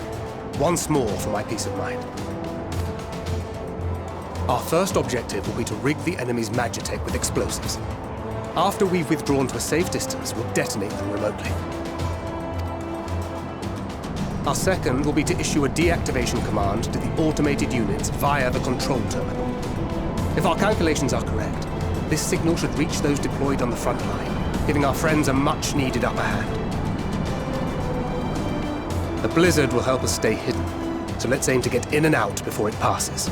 once more for my peace of mind. Our first objective will be to rig the enemy's Magitech with explosives. After we've withdrawn to a safe distance, we'll detonate them remotely. Our second will be to issue a deactivation command to the automated units via the control terminal. If our calculations are correct, this signal should reach those deployed on the front line, giving our friends a much-needed upper hand. The blizzard will help us stay hidden, so let's aim to get in and out before it passes.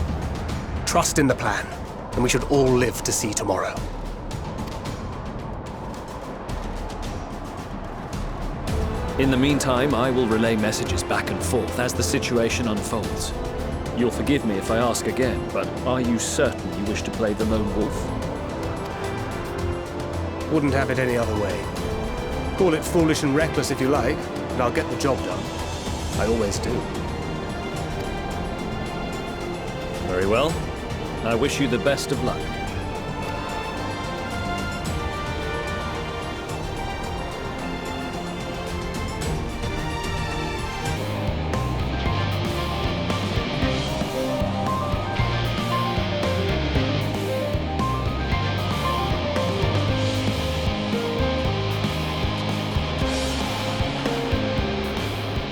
Trust in the plan, and we should all live to see tomorrow. In the meantime, I will relay messages back and forth as the situation unfolds. You'll forgive me if I ask again, but are you certain you wish to play the lone wolf? Wouldn't have it any other way. Call it foolish and reckless if you like, but I'll get the job done. I always do. Very well. I wish you the best of luck.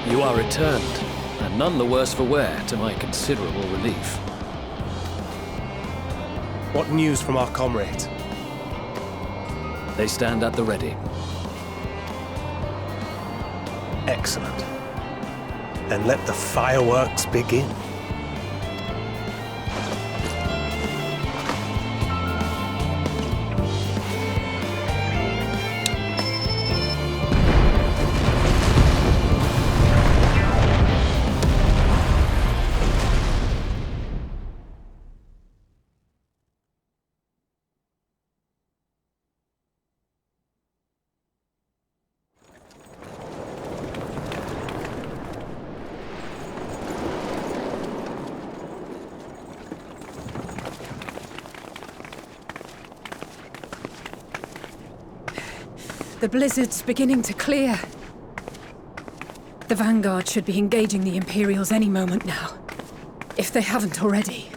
You are returned, and none the worse for wear, to my considerable relief. What news from our comrades? They stand at the ready. Excellent. Then let the fireworks begin. The blizzard's beginning to clear. The Vanguard should be engaging the Imperials any moment now, if they haven't already.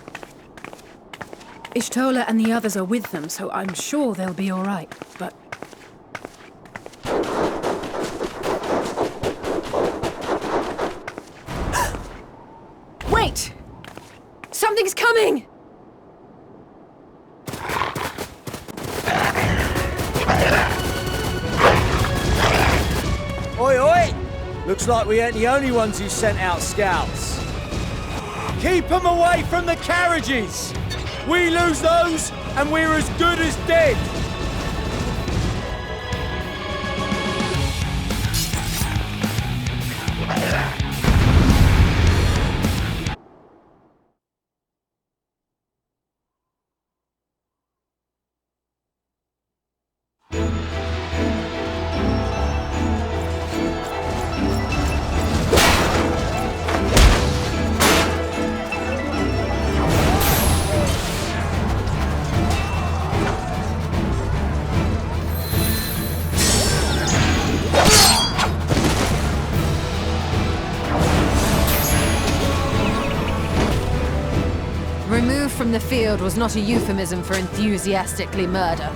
Ishtola and the others are with them, so I'm sure they'll be all right, but... Wait! Something's coming! Oi, oi! Looks like we ain't the only ones who sent out scouts. Keep them away from the carriages! We lose those, and we're as good as dead! Removed from the field was not a euphemism for enthusiastically murder.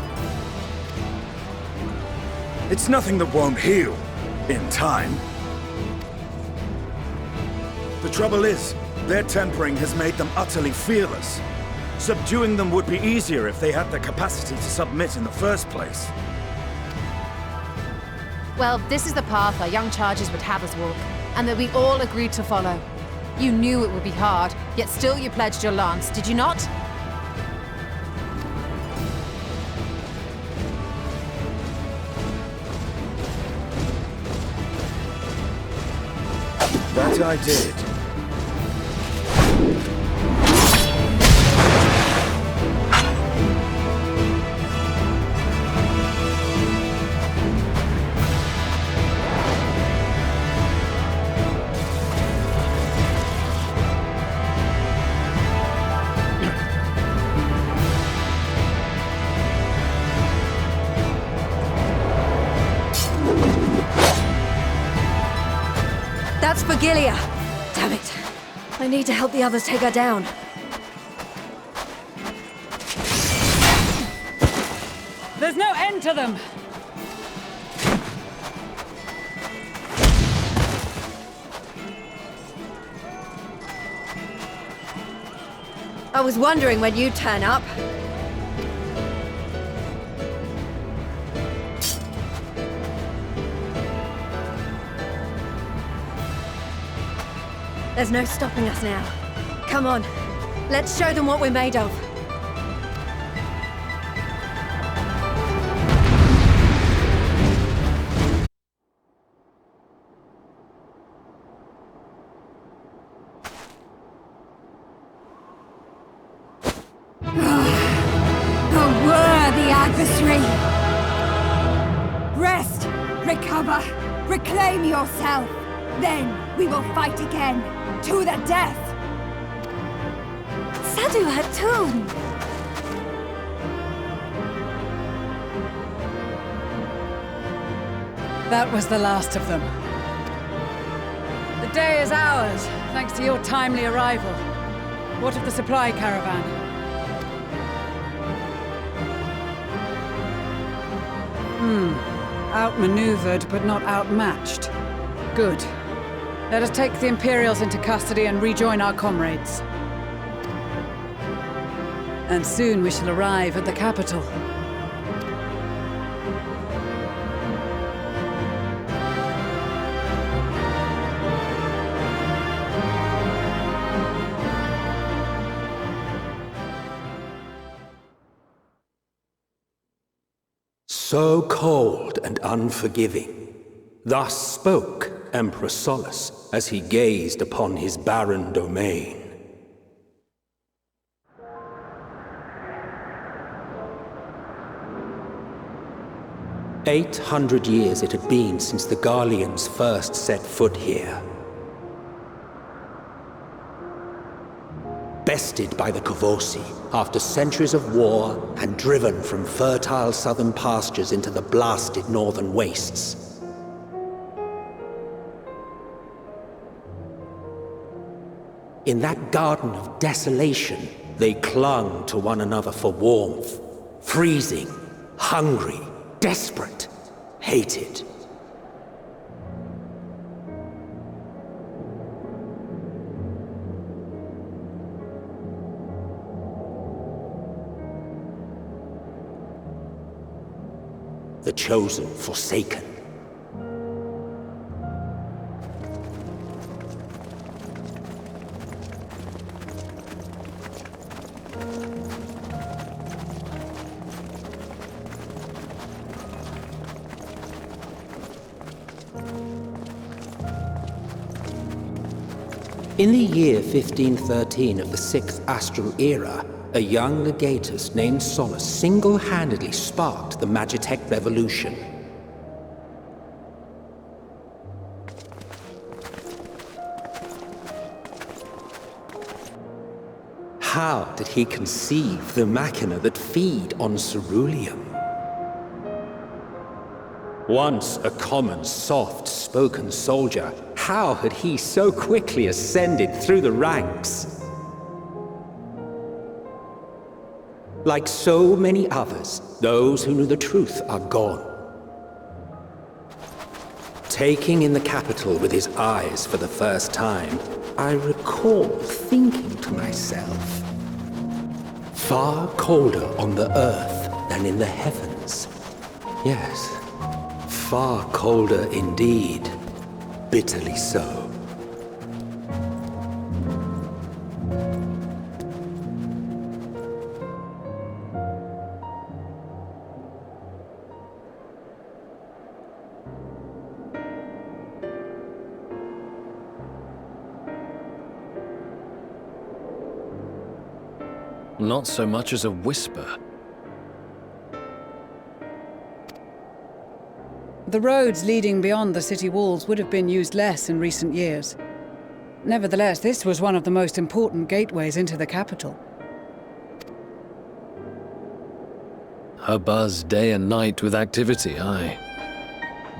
It's nothing that won't heal. In time. The trouble is, their tempering has made them utterly fearless. Subduing them would be easier if they had the capacity to submit in the first place. Well, this is the path our young charges would have us walk, and that we all agreed to follow. You knew it would be hard, yet still you pledged your lance, did you not? That I did. That's for Gilia. Damn it. I need to help the others take her down. There's no end to them! I was wondering when you'd turn up. There's no stopping us now. Come on, let's show them what we're made of. Rest! Recover! Reclaim yourself! Then we will fight again! To the death! Sadu Hatun! That was the last of them. The day is ours, thanks to your timely arrival. What of the supply caravan? Outmaneuvered, but not outmatched. Good. Let us take the Imperials into custody and rejoin our comrades. And soon we shall arrive at the capital. So cold and unforgiving. Thus spoke Emperor Solus as he gazed upon his barren domain. "800 years it had been since the Garleans first set foot here. Bested by the Kavosi after centuries of war and driven from fertile southern pastures into the blasted northern wastes. In that garden of desolation, they clung to one another for warmth, freezing, hungry, desperate, hated. The chosen forsaken. In the year 1513 of the 6th Astral Era, a young legatus named Solus single-handedly sparked the Magitech Revolution. How did he conceive the machina that feed on ceruleum? Once a common, soft-spoken soldier, how had he so quickly ascended through the ranks? Like so many others, those who knew the truth are gone. Taking in the capital with his eyes for the first time, I recall thinking to myself, far colder on the earth than in the heavens. Yes, far colder indeed, bitterly so. Not so much as a whisper. The roads leading beyond the city walls would have been used less in recent years. Nevertheless, this was one of the most important gateways into the capital. Her buzz day and night with activity, aye.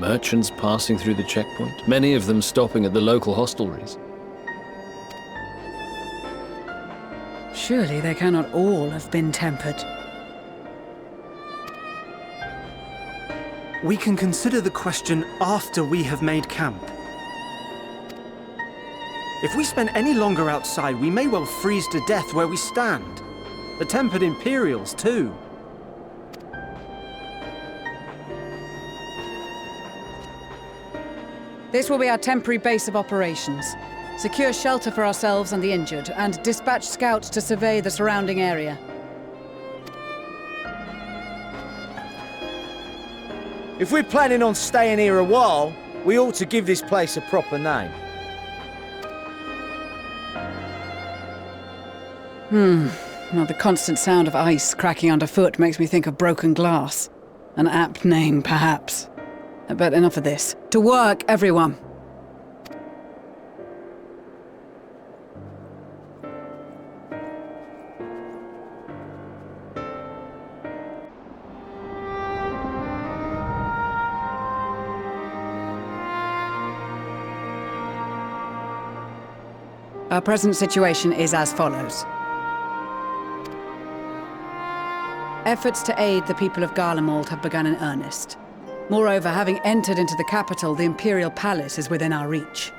Merchants passing through the checkpoint, many of them stopping at the local hostelries. Surely they cannot all have been tempered. We can consider the question after we have made camp. If we spend any longer outside, we may well freeze to death where we stand. The tempered Imperials, too. This will be our temporary base of operations. Secure shelter for ourselves and the injured, and dispatch scouts to survey the surrounding area. If we're planning on staying here a while, we ought to give this place a proper name. Well, the constant sound of ice cracking underfoot makes me think of broken glass. An apt name, perhaps. But enough of this. To work, everyone! Our present situation is as follows. Efforts to aid the people of Garlemald have begun in earnest. Moreover, having entered into the capital, the Imperial Palace is within our reach.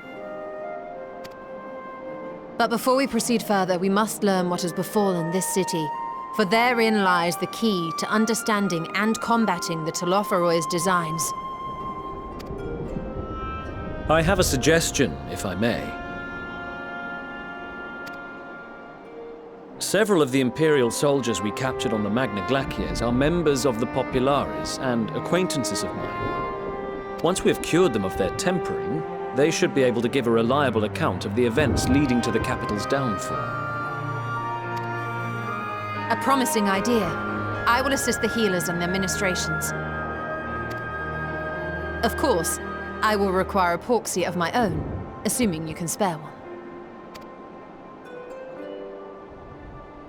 But before we proceed further, we must learn what has befallen this city. For therein lies the key to understanding and combating the Telophoroid's designs. I have a suggestion, if I may. Several of the Imperial soldiers we captured on the Magna Glaciers are members of the Populares and acquaintances of mine. Once we have cured them of their tempering, they should be able to give a reliable account of the events leading to the capital's downfall. A promising idea. I will assist the healers in their ministrations. Of course, I will require a proxy of my own, assuming you can spare one.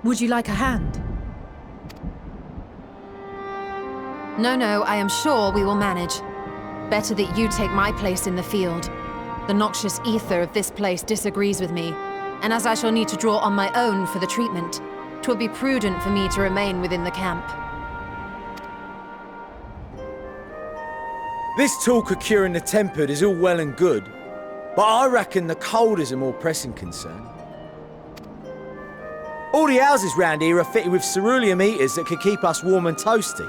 Would you like a hand? No, I am sure we will manage. Better that you take my place in the field. The noxious ether of this place disagrees with me, and as I shall need to draw on my own for the treatment, 'twill be prudent for me to remain within the camp. This talk of curing the tempered is all well and good, but I reckon the cold is a more pressing concern. All the houses round here are fitted with ceruleum heaters that could keep us warm and toasty.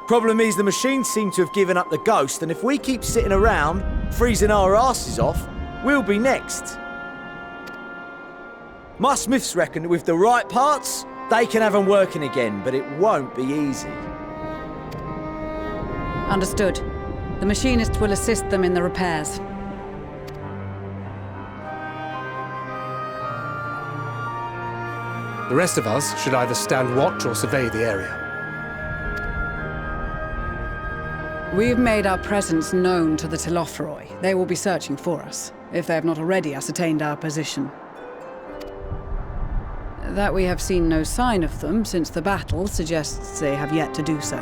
Problem is, the machines seem to have given up the ghost, and if we keep sitting around, freezing our asses off, we'll be next. My smiths reckon that with the right parts, they can have them working again, but it won't be easy. Understood. The machinist will assist them in the repairs. The rest of us should either stand watch or survey the area. We've made our presence known to the Telophroi. They will be searching for us, if they have not already ascertained our position. That we have seen no sign of them since the battle suggests they have yet to do so.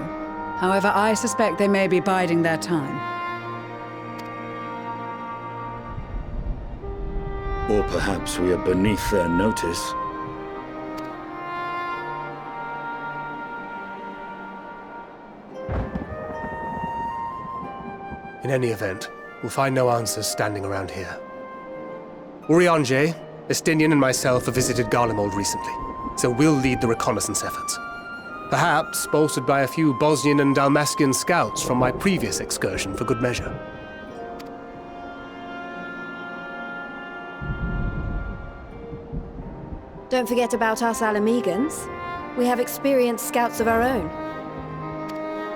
However, I suspect they may be biding their time. Or perhaps we are beneath their notice. In any event, we'll find no answers standing around here. Urianger, Estinian and myself have visited Garlemald recently, so we'll lead the reconnaissance efforts. Perhaps bolstered by a few Bosnian and Dalmatian scouts from my previous excursion for good measure. Don't forget about us Alamegans. We have experienced scouts of our own.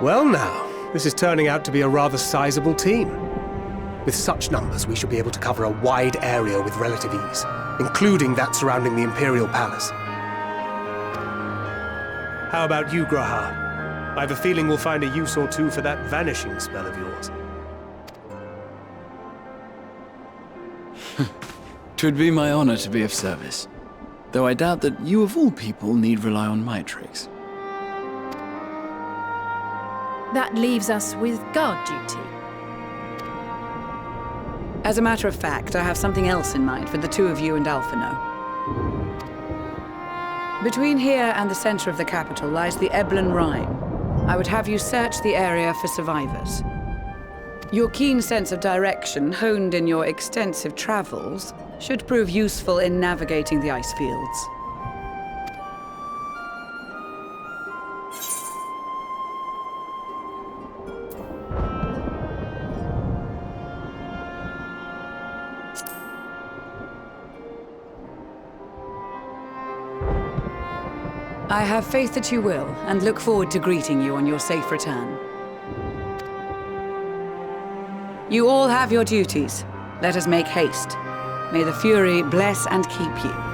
Well now, this is turning out to be a rather sizable team. With such numbers, we should be able to cover a wide area with relative ease, including that surrounding the Imperial Palace. How about you, Graha? I have a feeling we'll find a use or two for that vanishing spell of yours. 'Twould be my honor to be of service, though I doubt that you of all people need rely on my tricks. That leaves us with guard duty. As a matter of fact, I have something else in mind for the two of you and Alphino. Between here and the center of the capital lies the Eblan Rhine. I would have you search the area for survivors. Your keen sense of direction, honed in your extensive travels, should prove useful in navigating the ice fields. I have faith that you will, and look forward to greeting you on your safe return. You all have your duties. Let us make haste. May the Fury bless and keep you.